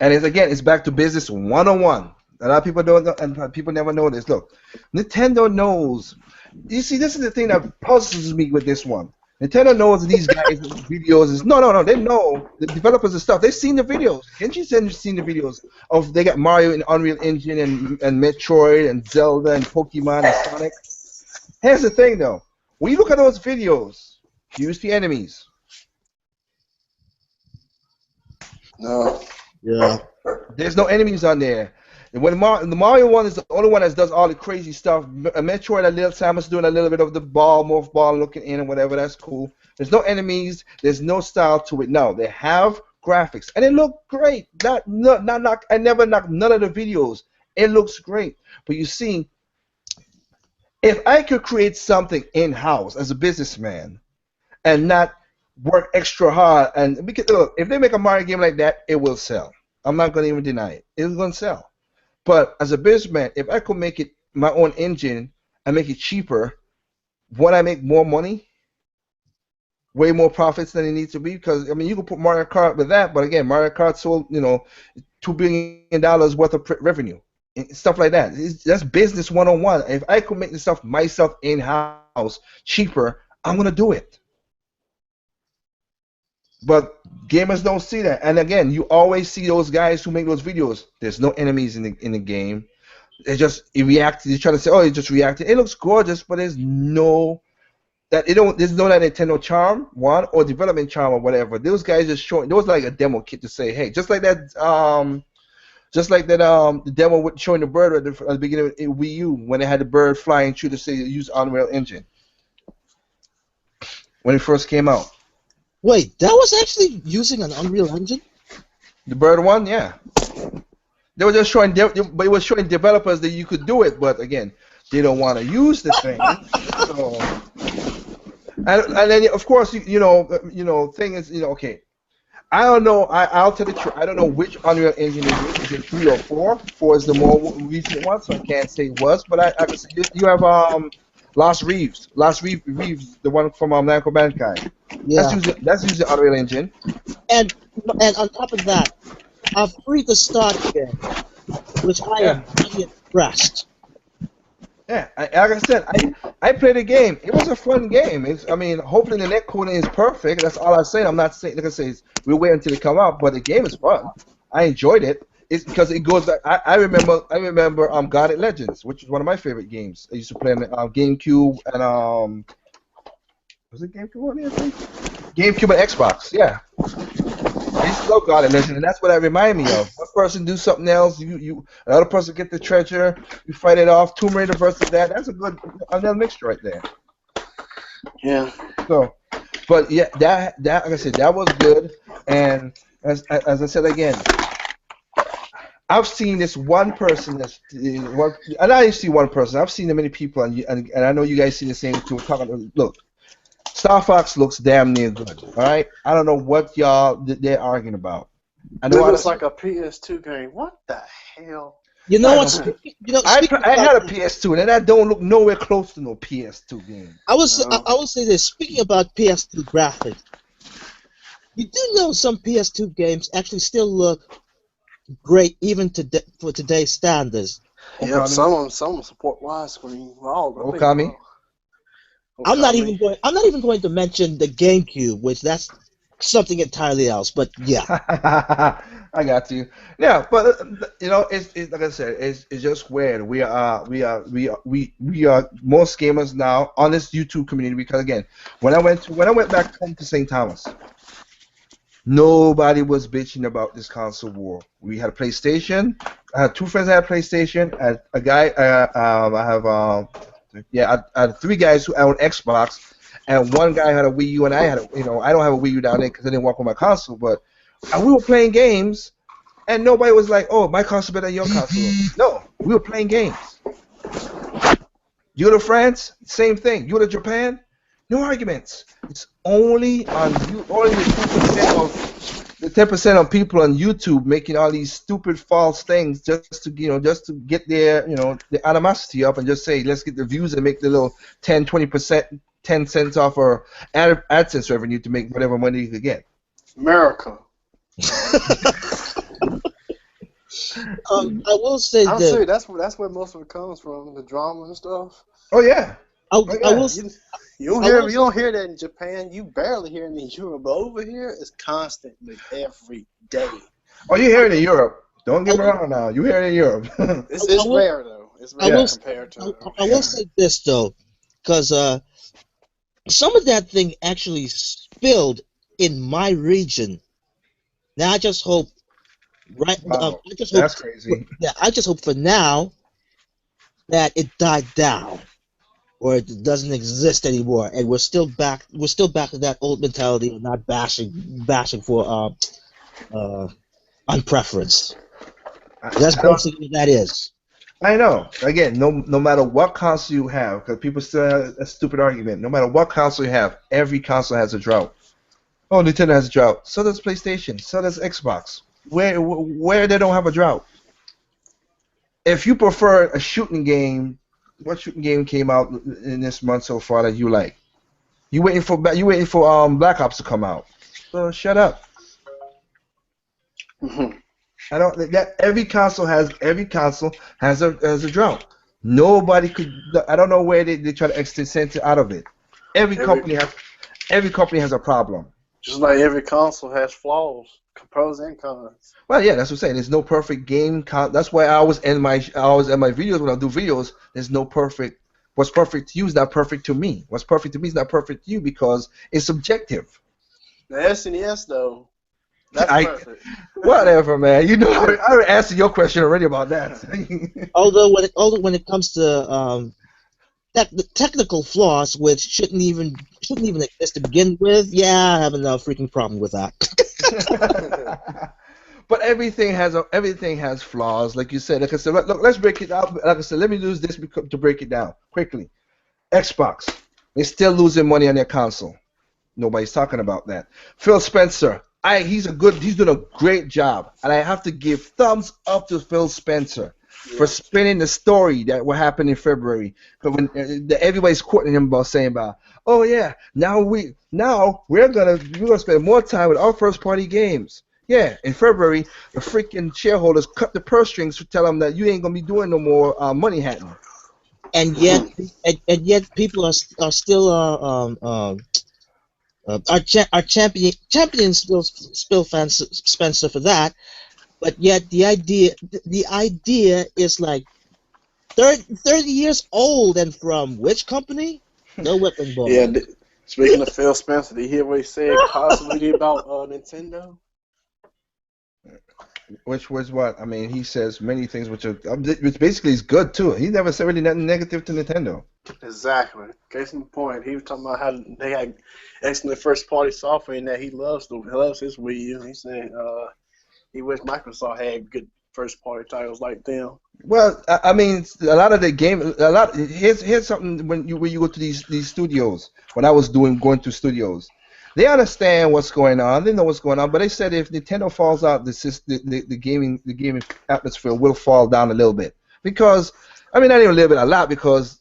and it's back to business 101. A lot of people don't know, and people never know this. Look, Nintendo knows. You see, this is the thing that puzzles me with this one. Nintendo knows these guys' videos is no. They know the developers and stuff. They've seen the videos. Can't you seen the videos of they got Mario in Unreal Engine and Metroid and Zelda and Pokemon and Sonic? Here's the thing though. When you look at those videos, here's the enemies. No. Yeah. There's no enemies on there. The Mario one is the only one that does all the crazy stuff. Metroid, a little Samus doing a little bit of the morph ball looking in and whatever. That's cool. There's no enemies. There's no style to it. No, they have graphics and it looked great. Not. I never knocked none of the videos. It looks great. But you see, if I could create something in house as a businessman and not work extra hard, and because look, if they make a Mario game like that, it will sell. I'm not gonna even deny it. It's gonna sell. But as a businessman, if I could make it my own engine and make it cheaper, would I make more money? Way more profits than it needs to be? Because I mean, you could put Mario Kart with that, but again, Mario Kart sold $2 billion worth of revenue, and stuff like that. That's business 101. If I could make the stuff myself in house cheaper, I'm gonna do it. But gamers don't see that. And again, you always see those guys who make those videos. There's no enemies in the game. It reacted. You try to say, oh, it just reacted. It looks gorgeous, but there's no that Nintendo charm one or development charm or whatever. Those guys just showing. There was like a demo kit to say, hey, the demo with showing the bird at the beginning of Wii U when they had the bird flying through to say use Unreal Engine when it first came out. Wait, that was actually using an Unreal Engine? The bird one, yeah. They were just showing, but it was showing developers that you could do it. But again, they don't want to use the thing. So, and then of course thing is okay. I don't know. I'll tell the truth. I don't know which Unreal Engine it is. Is it 3 or 4? 4 is the more recent one, so I can't say it was. But I can say you have Lost Reeves, the one from Namco Bandai. Yeah. That's using Unreal Engine. And on top of that, a free to start game, which I am really impressed. Yeah, like I said, I played the game. It was a fun game. Hopefully the net coding is perfect. That's all I'm saying. I'm not saying, like I say, we'll wait until it come out. But the game is fun. I enjoyed it. It's because it goes back. I remember Guarded Legends, which is one of my favorite games. I used to play on GameCube and was it GameCube on here? GameCube and Xbox. Yeah. I used to love Guarded Legends, and that's what that reminded me of. One person do something else, another person get the treasure, you fight it off. Tomb Raider versus that. That's another mixture right there. Yeah. So, but yeah, that like I said, that was good. And as I said again, I've seen this one person and I didn't see one person. I've seen many people, and I know you guys see the same too. Look, Star Fox looks damn near good. All right, I don't know what they're arguing about. I know it looks like a PS2 game. What the hell? You know what? I had a PS2, and that don't look nowhere close to no PS2 game. I will say this. Speaking about PS2 graphics, you do know some PS2 games actually still look great even for today's standards. Yeah, some of them support widescreen. Okami. I'm not even going to mention the GameCube, which that's something entirely else. But yeah, I got you. Yeah, but it's like I said, it's just weird. We are most gamers now on this YouTube community because again, when I went back home to St. Thomas, nobody was bitching about this console war. We had a PlayStation. I had two friends that had a PlayStation. And a guy, I had 3 guys who owned Xbox, and 1 guy had a Wii U, and I had I don't have a Wii U down there because I didn't work with my console. But we were playing games, and nobody was like, "Oh, my console better than your console." No, we were playing games. You go to France, same thing. You go to Japan, no arguments. It's only on you. Only the 10% of people on YouTube making all these stupid false things just to get their the animosity up and just say let's get the views and make the little 10-20%, 10 cents off our AdSense revenue to make whatever money you could get. America. I will say I'll say that's where most of it comes from, the drama and stuff. Oh yeah. You don't hear that in Japan. You barely hear it in Europe, but over here it's constantly every day. Oh, you hear it in Europe. Don't get me wrong now. You hear it in Europe. It's rare though. It's rare compared to. I will say this though, because some of that thing actually spilled in my region. Now I just hope right? Wow, I just hope, that's crazy. yeah, I just hope for now that it died down or it doesn't exist anymore, and we're still back to that old mentality of not bashing for uh, unpreference. That's I don't. basically what that is. I know. Again, no matter what console you have, because people still have a stupid argument. No matter what console you have, every console has a drought. Oh, Nintendo has a drought. So does PlayStation. So does Xbox. Where they don't have a drought. If you prefer a shooting game, what shooting game came out in this month so far that you like? You waiting for Black Ops to come out. So shut up. Mhm. I don't that every console has a drought. Nobody could. I don't know where they try to extend it out of it. Every Every company has every company has a problem. just like every console has flaws, pros and cons. Well, yeah, that's what I'm saying. There's no perfect game. That's why I always end my videos when I do videos. There's no perfect. What's perfect to you is not perfect to me. What's perfect to me is not perfect to you because it's subjective. The SNES though, that's I perfect. whatever, man. You know, I already answered your question already about that. Although when it comes to the technical flaws, which shouldn't even exist to begin with, yeah, I have a freaking problem with that. But everything has flaws, like you said. Like I said, look, let's break it out. Like I said, let me use this to break it down quickly. Xbox, they're still losing money on their console. Nobody's talking about that. Phil Spencer, he's doing a great job, and I have to give thumbs up to Phil Spencer for Yeah. spinning the story that what happened in February. Because when everybody's quoting him about saying about, oh yeah, now we're gonna spend more time with our first party games. Yeah, in February, the freaking shareholders cut the purse strings to tell them that you ain't gonna be doing no more money hunting. and yet Mhm. and yet people are still our champion still fans Spencer for that, but yet the idea is like 30 years old and from which company? No whipping Yeah. boy. Speaking of Phil Spencer, did you hear what he said possibly about Nintendo? Which was what? I mean, he says many things which basically is good too. He never said really nothing negative to Nintendo. Exactly. Case in point, he was talking about how they had excellent first party software and that he loves his Wii U. He said he wished Microsoft had good first party titles like them. Well, I mean, a lot of the game, a lot. Here's something when you go to these studios. When I was going to studios, they understand what's going on. They know what's going on. But they said if Nintendo falls out, the gaming atmosphere will fall down a little bit because I mean not even a little bit, a lot because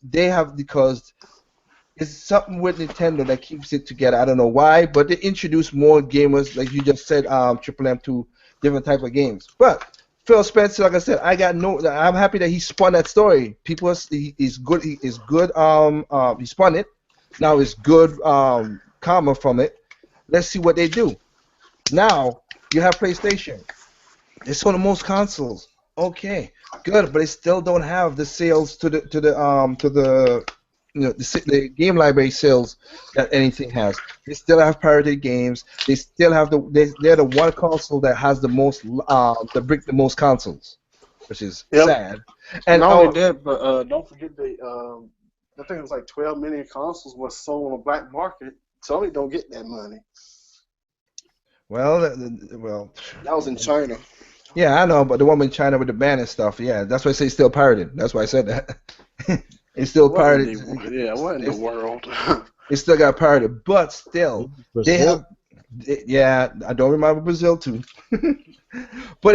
it's something with Nintendo that keeps it together. I don't know why, but they introduce more gamers, like you just said, Triple M to different type of games. But Phil Spencer, like I said, I'm happy that he spun that story. He's good. He is good. He spun it. Now it's good. Karma from it. Let's see what they do. Now you have PlayStation. They sold the most consoles. Okay, good, but they still don't have the sales to the the game library sales that anything has. They still have pirated games. They still have they're the one console that has the most that break the most consoles, which is Yep. sad. And Not only oh that, but don't forget I think it was like 12 million consoles was sold on the black market. Sony don't get that money. well well That was in China. yeah I know, but the woman in China with the ban and stuff, yeah, that's why I say it's still pirated. That's why I said that. It's still What in pirated. the what in the It's, world? it still got pirated, but still they Brazil. have. Yeah, I don't remember Brazil too. But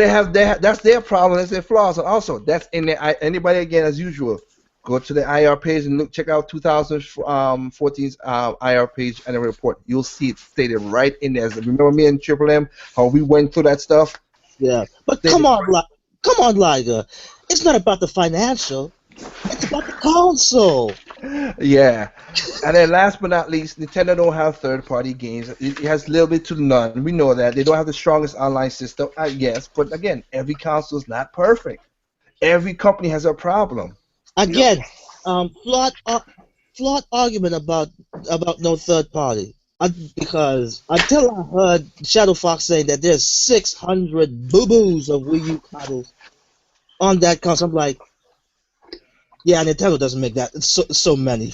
that's their problem. That's their flaws. And also, that's in there. Anybody again, as usual, go to the IR page and check out 2014's IR page and the report. You'll see it stated right in there. Remember me and Triple M how we went through that stuff? Yeah, but Stated Come on, Liger. It's not about the financial. It's about the console. yeah. And then last but not least, Nintendo don't have third-party games. It has little bit to none. We know that. They don't have the strongest online system, I guess. But again, every console is not perfect. Every company has a problem. Yep. Again, flawed argument about no third party. Because until I heard Shadow Fox saying that there's 600 boo-boos of Wii U titles on that console, I'm like, yeah, Nintendo doesn't make that so many.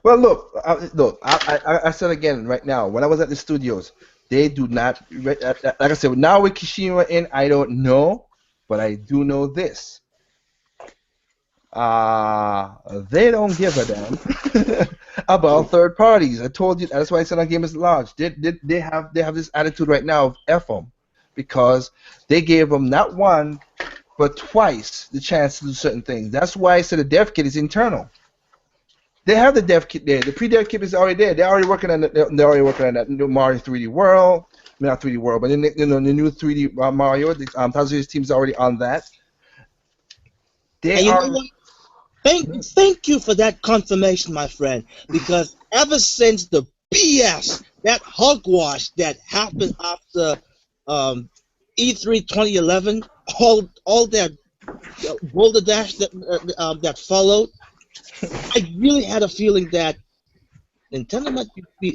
Well, look, I said again right now. When I was at the studios, they do not. Like I said, now with Kishima in, I don't know, but I do know this. They don't give a damn about third parties. I told you that's why I said on Game is Large. They have this attitude right now of F them because they gave them not one but twice the chance to do certain things. That's why I said the dev kit is internal. They have the dev kit there. The pre-dev kit is already there. They're already working on they're already working on that new Mario 3D World. I mean, not 3D World, but the new 3D Mario. Tatsuya's team is already on that. They And you know are. what? Thank you for that confirmation, my friend. Because ever since the BS, that hogwash that happened after E3 2011, all that boulder dash that followed, I really had a feeling that Nintendo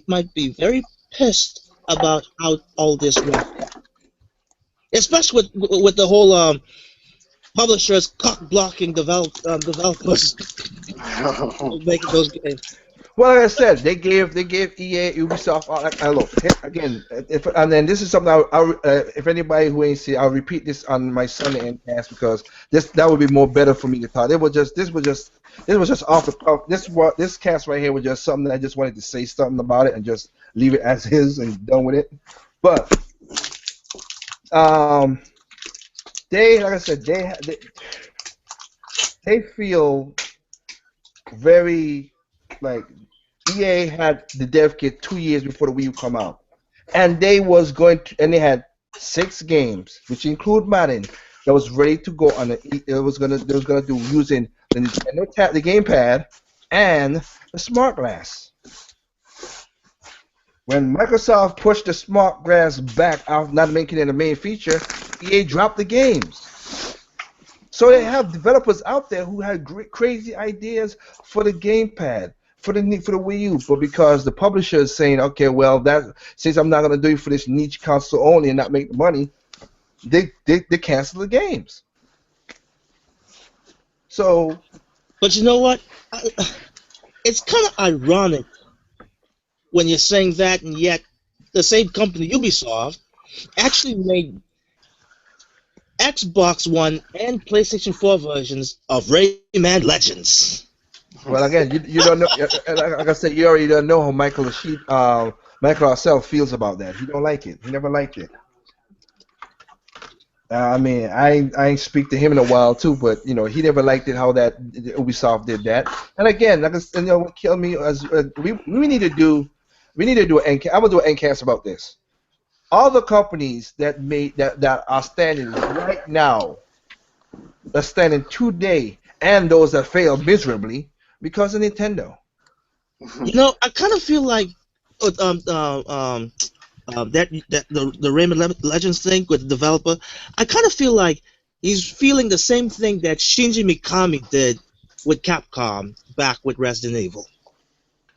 might be very pissed about how all this went, especially with the whole publishers cock blocking developers making those games. Well, like I said, they gave EA, Ubisoft. Look again. And then this is something if anybody who ain't see, I'll repeat this on my Sunday endcast because that would be more better for me to talk. This was just off the cuff. This cast right here was just something that I just wanted to say something about it and just leave it as is and done with it. But um, they like I said they feel very like EA had the dev kit 2 years before the Wii U come out, and they had 6 games, which include Madden, that was ready to go on they was gonna do using the the gamepad and the smart glass. When Microsoft pushed the smart glass back out, not making it a main feature, EA dropped the games. So they have developers out there who had great, crazy ideas for the gamepad, for the Wii U, but because the publisher is saying, okay, well, that since I'm not gonna do it for this niche console only and not make the money, they cancel the games. So But you know what? It's kind of ironic when you're saying that, and yet the same company, Ubisoft, actually made Xbox One and PlayStation 4 versions of Rayman Legends. well, again, you don't know. Like I said, you already don't know how Michael himself feels about that. He don't like it. He never liked it. I mean, I ain't speak to him in a while too, but he never liked it how that Ubisoft did that. And again, like I said, what killed me as we need to do an NCAS. I'm gonna do an NCAS about this. All the companies that are standing right now, that's standing today, and those that failed miserably because of Nintendo. I kind of feel like uh, um, uh, um, that the Rayman Legends thing with the developer. I kind of feel like he's feeling the same thing that Shinji Mikami did with Capcom back with Resident Evil.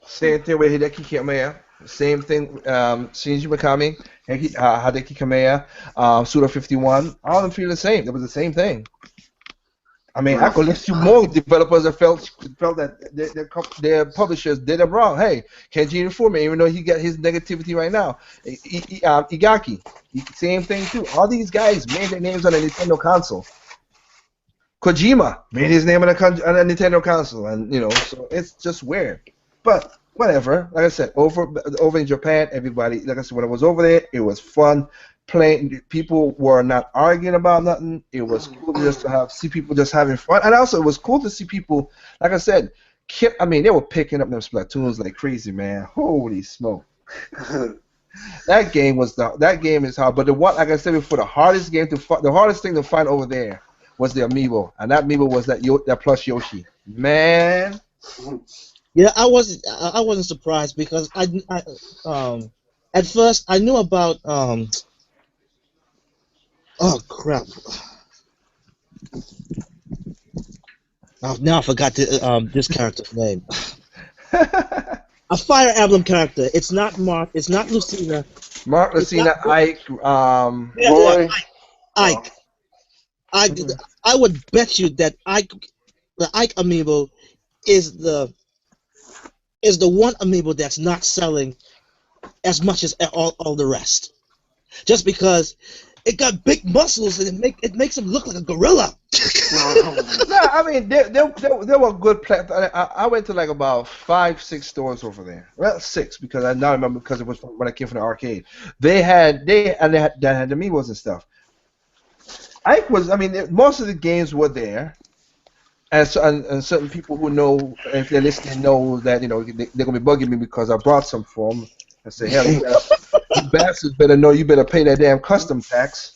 Same thing with Hideki Kamiya. Same thing, Shinji Mikami, Hideki Kamiya, Suda 51. All of them feel the same. It was the same thing. I mean, I could list you more developers that felt that their publishers did them wrong. Hey, Kenji Informe, even though he got his negativity right now, Igaki, same thing too. All these guys made their names on a Nintendo console. Kojima made his name on a Nintendo console, and so it's just weird. But whatever. Like I said, over in Japan, everybody. Like I said, when I was over there, it was fun. Playing, people were not arguing about nothing. It was cool just to see people just having fun, and also it was cool to see people. Like I said, they were picking up them Splatoons like crazy, man. Holy smoke! That game is hard. But the one, like I said before, the hardest thing to find over there was the amiibo, and that amiibo was that plush Yoshi. Man. Yeah, I wasn't surprised because at first I knew about oh crap. Oh, now I forgot this character's name. A Fire Emblem character. It's not Mark. It's not Lucina. Mark, It's not. Lucina, Ike. Yeah, Roy. Oh, Ike. I Mhm. I would bet you that the Ike amiibo is the one amiibo that's not selling as much as all the rest. Just because it got big muscles and it makes him look like a gorilla. No, I mean there were good I went to like about 5, 6 stores over there. Well, six because I now remember because it was when I came from the arcade. They had the Amiibos and stuff. Ike was I mean most of the games were there, and certain people who know if they're listening know that they're gonna be bugging me because I brought some for them. I say hell you bastards better know you better pay that damn custom tax.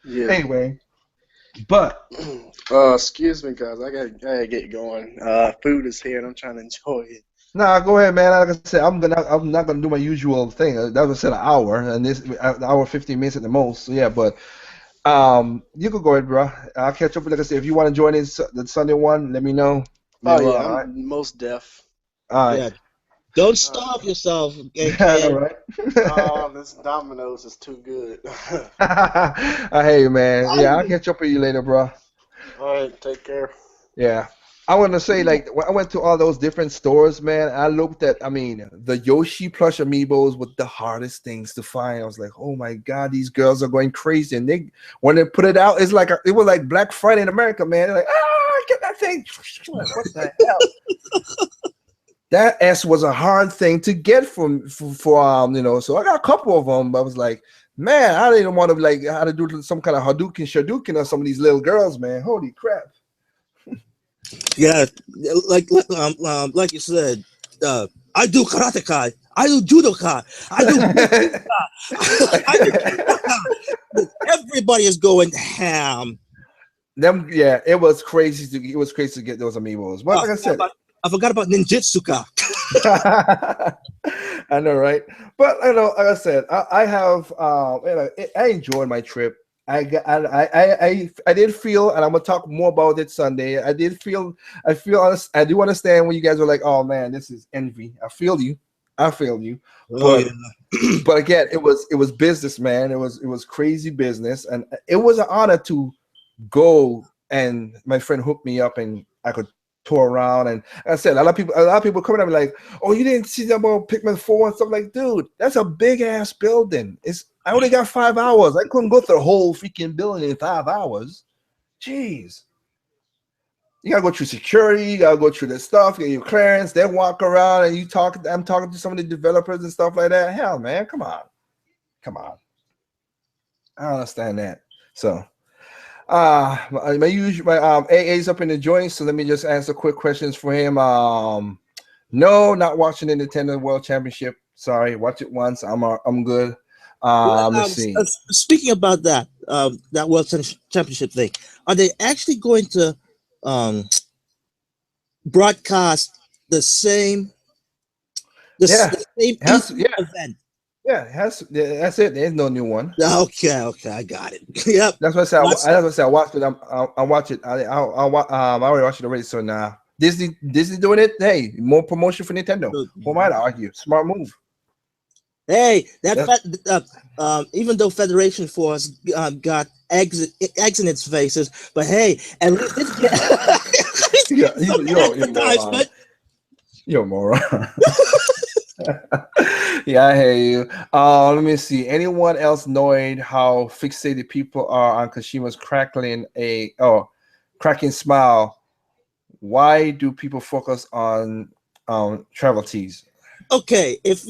yeah. Anyway, but. Excuse me, guys. I gotta get going. Food is here, and I'm trying to enjoy it. Nah, go ahead, man. Like I said, I'm not gonna do my usual thing. That was said an hour, and this an hour 15 minutes at the most. So yeah, but you could go ahead, bro. I'll catch up with like I said. If you want to join in the Sunday one, let me know. Oh We'll yeah, all right, I'm most deaf. all right, Yeah, don't Uh, starve yourself, all AK. right. oh, this Domino's is too good. I hear you, man. Yeah, I'll catch up with you later, bro. All right, take care. Yeah. I want to say, like, when I went to all those different stores, man, I looked at, I mean, the Yoshi plush amiibos were the hardest things to find. I was like, oh my God, these girls are going crazy. And when they put it out, it was like Black Friday in America, man. They're like, get that thing. Like, what the hell? That S was a hard thing to get so I got a couple of them, but I was like, man, I didn't want to, like, how to do some kind of Hadouken or some of these little girls, man. Holy crap. Yeah, like you said, I do karate kai, I do judo kai, I do I do everybody is going ham. Yeah, it was crazy to get those amiibos. But Oh, like I said, I forgot about ninjutsu kai. I know, right? But like I said, I have I enjoyed my trip. I did feel, and I'm gonna talk more about it Sunday. I do understand when you guys were like, "Oh man, this is envy." I feel you, Oh but yeah. but again, it was business, man. It was crazy business, and it was an honor to go. And my friend hooked me up, and I could tour around. And like I said, a lot of people coming at me like, "Oh, you didn't see that about Pikmin 4 and stuff." Like, dude, that's a big ass building. I only got 5 hours. I couldn't go through the whole freaking building in 5 hours. Jeez. You gotta go through security, you gotta go through the stuff, get your clearance, then walk around and I'm talking to some of the developers and stuff like that. Hell, man, come on. Come on. I don't understand that. So my AA's up in the joint, so let me just answer quick questions for him. No, not watching the Nintendo World Championship. Sorry, watch it once. I'm good. Well, Let's see. speaking about that World Championship thing, are they actually going to um, broadcast the same Yeah, the same has E3 yeah, event? yeah, that's it. There's no new one. Okay, I got it. Yep. That's what I said. That's- That's what I said. I watched it. I'll watch it. I already watched it already. So now Disney doing it. Hey, more promotion for Nintendo. Who am I to argue? Smart move. Hey, That's, even though Federation Force got eggs in its faces, but hey, at least it's yeah, some you're a moron. advertisement. You're a moron. Yeah, I hear you. Let me see. Anyone else knowing how fixated people are on Kashima's cracking smile? Why do people focus on travel teas? Okay, if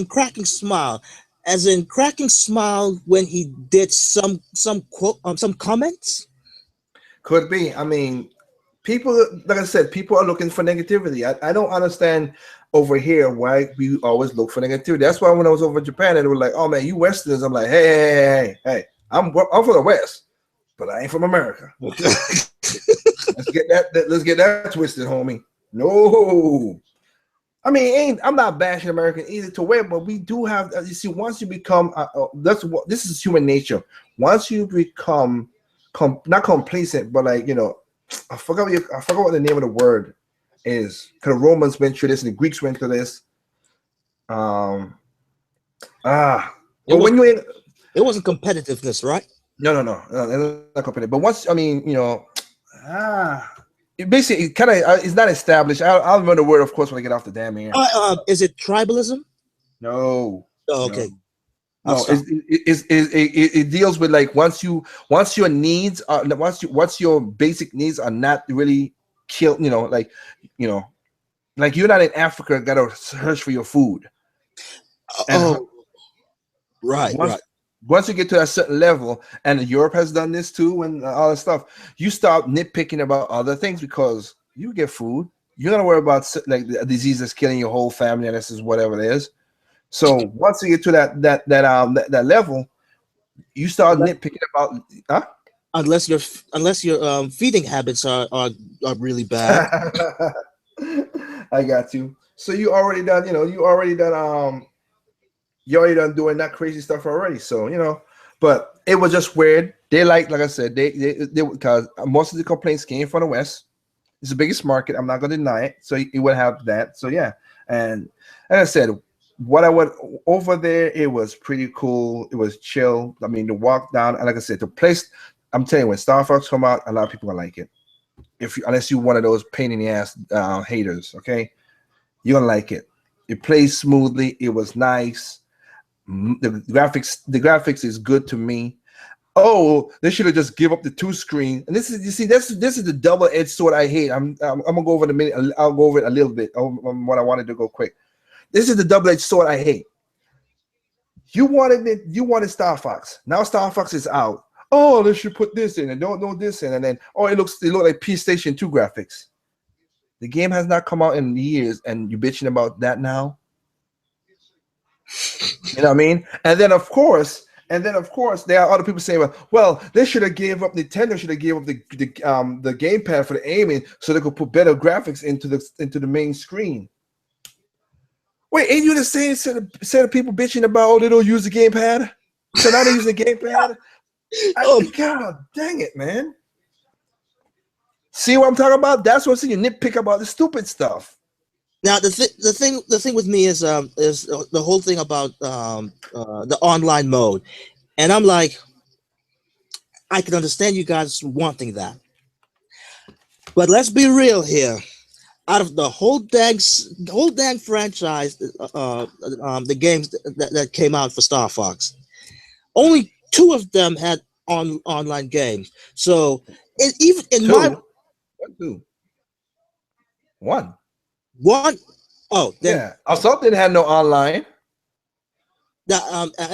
cracking smile, as in cracking smile when he did some quote some comments. Could be. I mean, people, like I said, people are looking for negativity. I don't understand over here why we always look for negativity. That's why when I was over in Japan and they were like, "Oh man, you Westerners," I'm like, "Hey, I'm from the West, but I ain't from America. Let's get that twisted, homie. No, I mean, I'm not bashing American either to wear, but we do have. You see, once you become, this is human nature. Once you become, not complacent, but like I forgot what the name of the word is because Romans went through this and the Greeks went through this. Um, It well, was when you're in, it wasn't competitiveness, right? no, not competitive. But once, I mean, it basically it kind of it's not established. I'll remember the word, of course, when I get off the damn air. Is it tribalism? No, Oh, no, okay. I'll no. stop. It deals with like once your needs are once your basic needs are not really killed. You know, like you're not in Africa, gotta search for your food, and Oh, right, once right. once you get to a certain level, and Europe has done this too, and all that stuff, you start nitpicking about other things because you get food. You're gonna worry about like a disease that's killing your whole family, and this is whatever it is. So once you get to that level, you start Unless, nitpicking about, huh? unless your feeding habits are really bad. I got you. So you already done, you already done doing that crazy stuff already. So but it was just weird. They like I said, they because most of the complaints came from the West. It's the biggest market. I'm not gonna deny it. So it would have that. So yeah, and like I said, what I went over there, it was pretty cool. It was chill. I mean, the walk down, and like I said, the place. I'm telling you, when Star Fox come out, a lot of people gonna like it. Unless you one of those pain in the ass haters, okay, you're gonna like it. It plays smoothly. It was nice. The graphics is good to me. Oh, they should have just give up the two screen. And this is, you see, this is the double edged sword I hate. I'm gonna go over it in a minute. I'll go over it a little bit. What I wanted to go quick. This is the double edged sword I hate. You wanted it. You wanted Star Fox. Now Star Fox is out. Oh, they should put this in and don't know this in, and then it look like PlayStation 2 graphics. The game has not come out in years, and you're bitching about that now. You know what I mean? And then of course, there are other people saying, well, they should have gave up. Nintendo should have gave up the gamepad for the aiming, so they could put better graphics into the main screen. Wait, ain't you the same set of people bitching about they don't use the gamepad? So now they're using the gamepad. God dang it, man! See what I'm talking about? That's what I'm saying. You nitpick about the stupid stuff. Now the thing with me is the whole thing about the online mode, and I'm like, I can understand you guys wanting that, but let's be real here. Out of the whole dang franchise, the games that came out for Star Fox, only two of them had online games. So even in my Two, one, two, one. one, oh then Yeah, Assault didn't have no online. that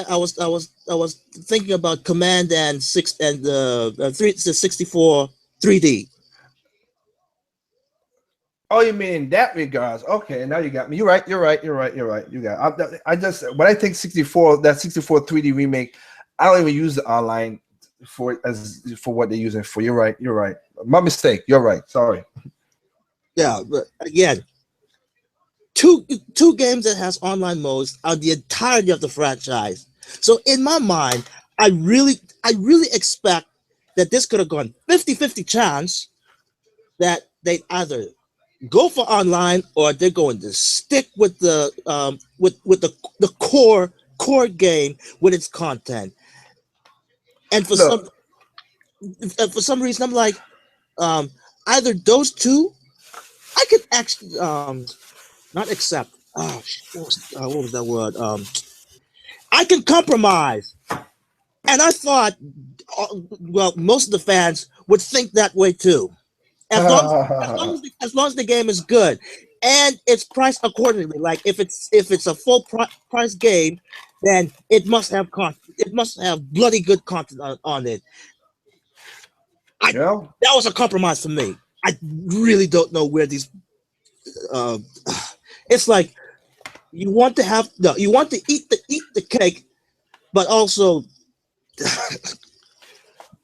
I was thinking about Command and six and the 64 3D. Oh, you mean in that regards? Okay, now you got me. You're right. You're right. You're right. You're right. You got. I just when I think 64 3D remake, I don't even use the online for what they're using for. You're right. You're right. My mistake. You're right. Sorry. Yeah, but again, two games that has online modes are the entirety of the franchise. So in my mind, I really expect that this could have gone 50-50 chance that they either go for online or they're going to stick with the core game with its content. And for Look, some reason, I'm like, um, either those two, I could actually not accept. Oh, what was that word? I can compromise, and I thought, well, most of the fans would think that way too. As long as the game is good and it's priced accordingly. Like if it's a full price game, then it must have it must have bloody good content on it. I yeah. That was a compromise for me. I really don't know where these. Uh, it's like you want to eat the cake, but also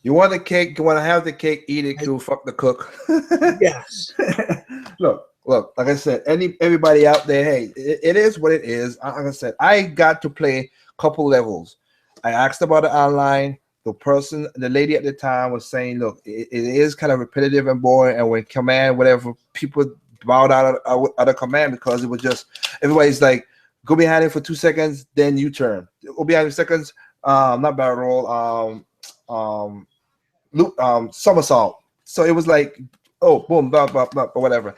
You want the cake? You want to have the cake? Eat it too. Fuck the cook. yes. Look. Like I said, everybody out there, hey, it is what it is. Like I said, I got to play a couple levels. I asked about it online. The lady at the time was saying, look, it is kind of repetitive and boring. And when command, whatever, people bowed out of command because it was just everybody's like go behind it for 2 seconds, then you turn. Go behind 2 seconds, not barrel roll, loop, somersault. So it was like, oh, boom, blah, blah, blah, or whatever.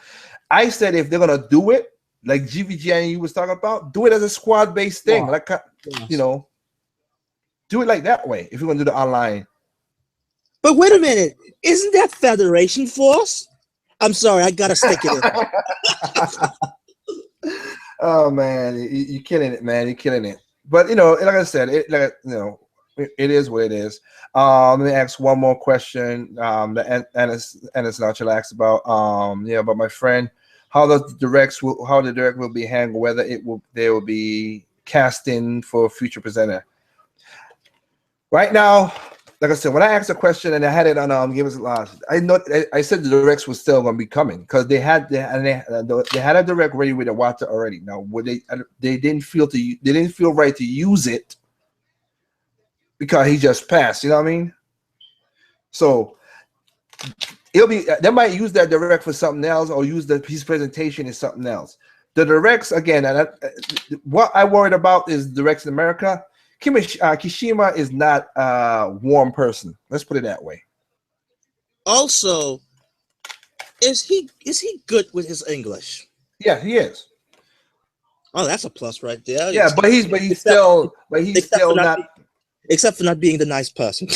I said if they're gonna do it, like GVG and you was talking about, do it as a squad-based thing. Yeah. Like, Yes. you know, do it like that way if you're gonna do the online. But wait a minute, isn't that Federation Force? I'm sorry, I gotta stick it in. Oh man, you're killing it, man. You're killing it. But you know, like I said, it is what it is. Let me ask one more question. That Ennis Natural asked about about my friend. How the direct will be handled, whether they will be casting for a future presenter. Right now, like I said, when I asked a question and I had it on Give Us a Laugh, I said the directs was still going to be coming because they had a direct ready with a water already. Now, they didn't feel right to use it because he just passed. You know what I mean? So they might use that direct for something else or use his presentation in something else. The directs again, what I worried about is directs in America. Kishima is not a warm person. Let's put it that way. Also, is he good with his English? Yeah, he is. Oh, that's a plus right there. Yeah, but he's still not. Except for not being the nice person.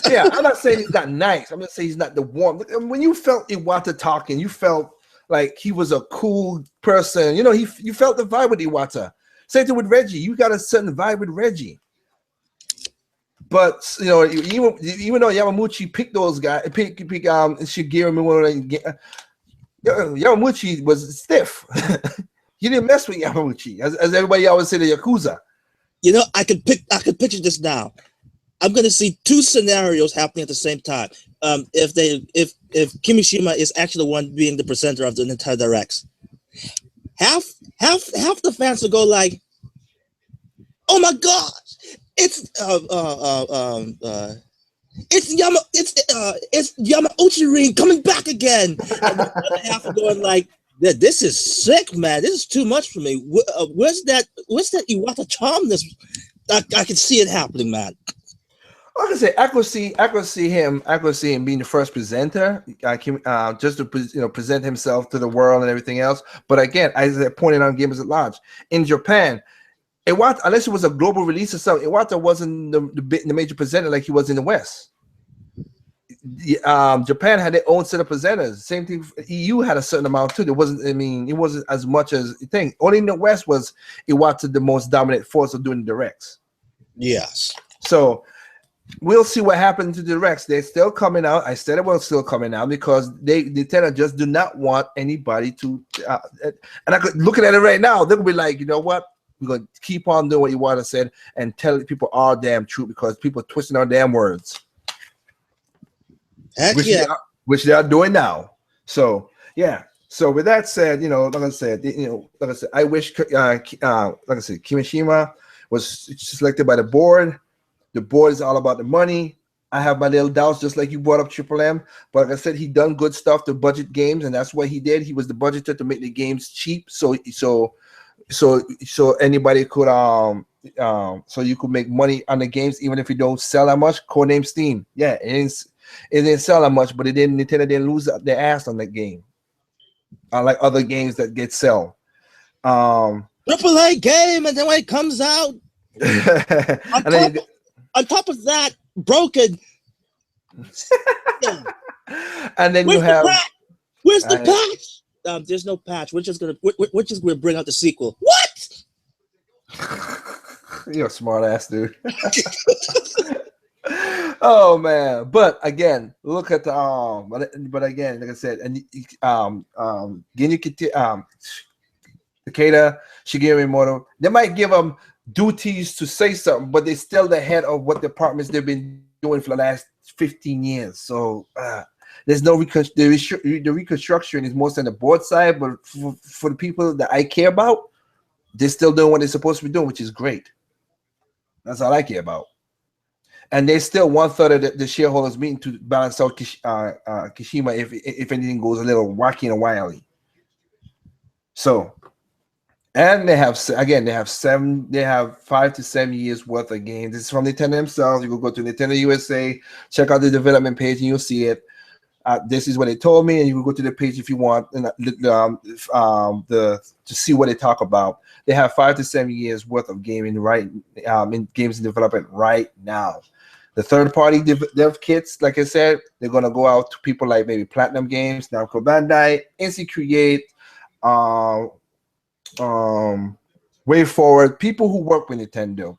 Yeah, I'm not saying he's not nice. I'm gonna say he's not the warm. When you felt Iwata talking, you felt like he was a cool person. You know, you felt the vibe with Iwata. Same thing with Reggie. You got a certain vibe with Reggie. But you know, even though Yamamuchi picked those guys, pick Shigeru, Yamamuchi was stiff. You didn't mess with Yamamuchi, as everybody always say the Yakuza. You know, I could picture this now. I'm gonna see two scenarios happening at the same time. If Kimishima is actually the one being the presenter of the entire directs, half the fans will go like, "Oh my gosh, it's Yamauchi Ring coming back again," and the other half are going like, "This is sick, man. This is too much for me. Where's that Iwata charmness? I can see it happening, man." Like I say, I could see him being the first presenter, just to present himself to the world and everything else. But again, as I pointed out, Gamers at Large in Japan, Iwata, unless it was a global release or something, Iwata wasn't the major presenter like he was in the West. Japan had their own set of presenters. Same thing. EU had a certain amount too. It wasn't as much as you think. Only in the West was Iwata the most dominant force of doing the directs. Yes. So we'll see what happens to the directs. They're still coming out. I said it was still coming out because Nintendo just do not want anybody to. And I could looking at it right now. They'll be like, you know what? We're gonna keep on doing what Iwata said and tell people our damn truth because people are twisting our damn words. Which they are doing now. So yeah. So with that said, like I said, I wish Kimishima was selected by the board. The board is all about the money. I have my little doubts, just like you brought up Triple M. But like I said, he done good stuff to budget games, and that's what he did. He was the budgeter to make the games cheap, so anybody could so you could make money on the games even if you don't sell that much. Codename Steam, yeah, it didn't sell that much, but Nintendo didn't lose their ass on that game, unlike other games that get sell. AAA game, and then when it comes out, on top of that, broken. Yeah. And then where's the patch? There's no patch. We're just gonna bring out the sequel. What? You're a smart ass, dude. Oh man! But again, look at the But again, like I said, and Takeda, Shigeru Miyamoto, they might give them duties to say something, but they're still the head of what departments they've been doing for the last 15 years. So there's no the reconstruction is mostly on the board side, but for the people that I care about, they're still doing what they're supposed to be doing, which is great. That's all I care about. And there's still 1/3 of the shareholders meeting to balance out Kishima if anything goes a little wacky and wily. So, and they have 5 to 7 years worth of games. This is from Nintendo themselves. You can go to Nintendo USA, check out the development page, and you'll see it. This is what they told me, and you can go to the page if you want, and to see what they talk about. They have 5 to 7 years worth of gaming in games in development right now. The third-party dev kits, like I said, they're gonna go out to people like maybe Platinum Games, Namco Bandai, NC Create, Way Forward, people who work with Nintendo.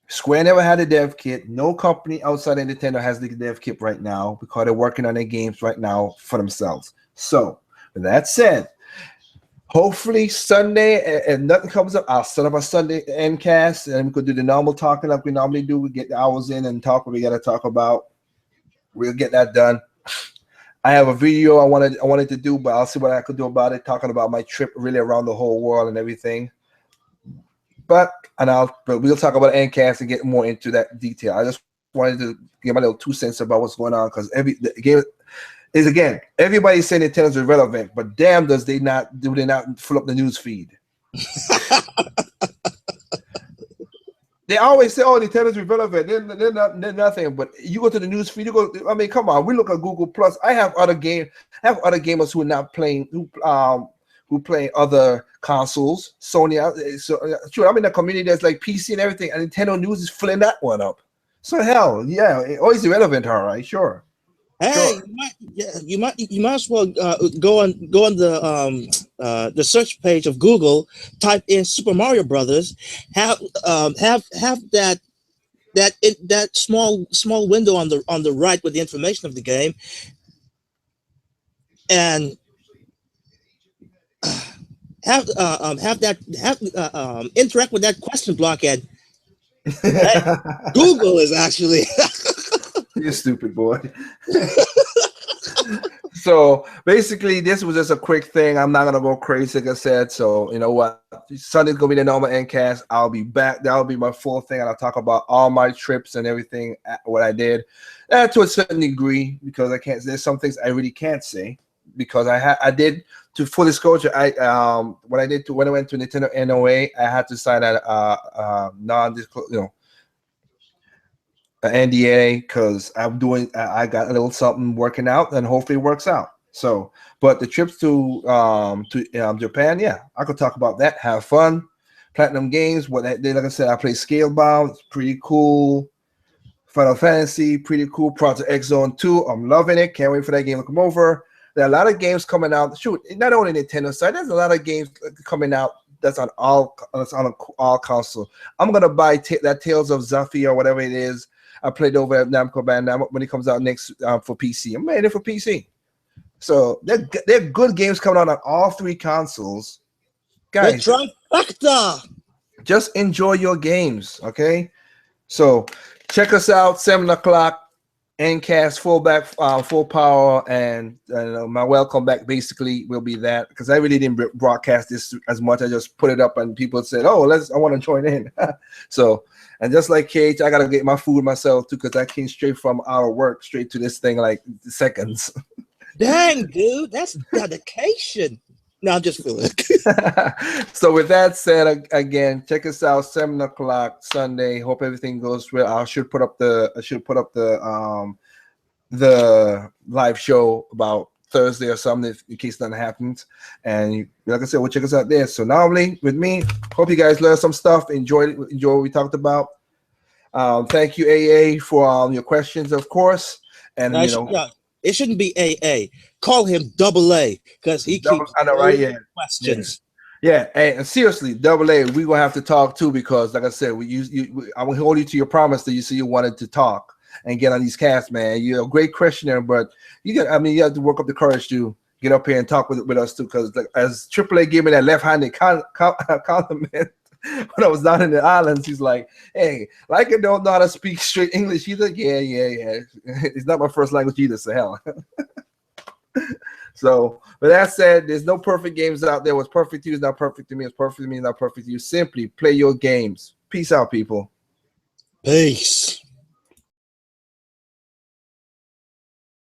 Square never had a dev kit. No company outside of Nintendo has the dev kit right now because they're working on their games right now for themselves. So, with that said, hopefully Sunday, if nothing comes up, I'll set up a Sunday endcast and we could do the normal talking like we normally do. We get the hours in and talk what we got to talk about. We'll get that done. I have a video I wanted to do, but I'll see what I could do about it, talking about my trip really around the whole world and everything. But we'll talk about Endcast and get more into that detail. I just wanted to give my little 2 cents about what's going on because the game is, again, everybody's saying Nintendo's irrelevant, but damn do they not fill up the news feed. They always say, "Oh, Nintendo's irrelevant. They're nothing." But you go to the news feed, I mean, come on. We look at Google Plus. I have other gamers who are not playing, who play other consoles. Sony. Sure, I'm in a community that's like PC and everything, and Nintendo News is filling that one up. So hell, yeah, always irrelevant. All right, sure. Hey, sure. you might as well go on the search page of Google, type in Super Mario Brothers, have that small window on the right with the information of the game, and interact with that question block, and Google is actually you stupid boy. So basically, this was just a quick thing. I'm not gonna go crazy, like I said. So you know what? Sunday's gonna be the normal endcast. I'll be back. That'll be my full thing, and I'll talk about all my trips and everything, what I did, to a certain degree, because I can't. There's some things I really can't say because I did. To full disclosure, when I went to Nintendo NOA, I had to sign a non-disclosure, an NDA, because I got a little something working out, and hopefully it works out. So, but the trips to Japan, yeah, I could talk about that. Have fun. Platinum Games, like I said, I play Scalebound. It's pretty cool. Final Fantasy, pretty cool. Project X Zone 2, I'm loving it. Can't wait for that game to come over. There are a lot of games coming out. Shoot, not only Nintendo side, there's a lot of games coming out that's on all console. I'm gonna buy that Tales of Zafia or whatever it is. I played over at Namco Bandai when it comes out next for PC. I'm ready for PC. So they're good games coming out on all 3 consoles. Guys, the trifecta. Just enjoy your games, okay? So check us out, 7 o'clock. Endcast full power, and my welcome back basically will be that, because I really didn't broadcast this as much. I just put it up and people said, "Oh, I want to join in." So, and just like Cage, I gotta get my food myself too, because I came straight from our work straight to this thing like seconds. Dang, dude, that's dedication. No, I'm just feeling. So with that said, again, check us out, 7 o'clock Sunday. Hope everything goes well. I should put up the live show about Thursday or something in case nothing happens. And like I said, we'll check us out there. So normally with me, hope you guys learned some stuff. Enjoy what we talked about. Thank you, AA, for your questions, of course. And it shouldn't be AA. Call him AA, because he keeps questions. Yeah, and seriously, AA, we're gonna have to talk too, because like I said, I will hold you to your promise that you said you wanted to talk and get on these casts, man. You're a great questioner, but you have to work up the courage to get up here and talk with us too, because like, as AAA gave me that left-handed compliment when I was down in the islands, he's like, "Hey, like I don't know how to speak straight English." He's like, yeah. It's not my first language either, so hell. So, with that said, there's no perfect games out there. What's perfect to you is not perfect to me. What's perfect to me is not perfect to you. Simply play your games. Peace out, people. Peace.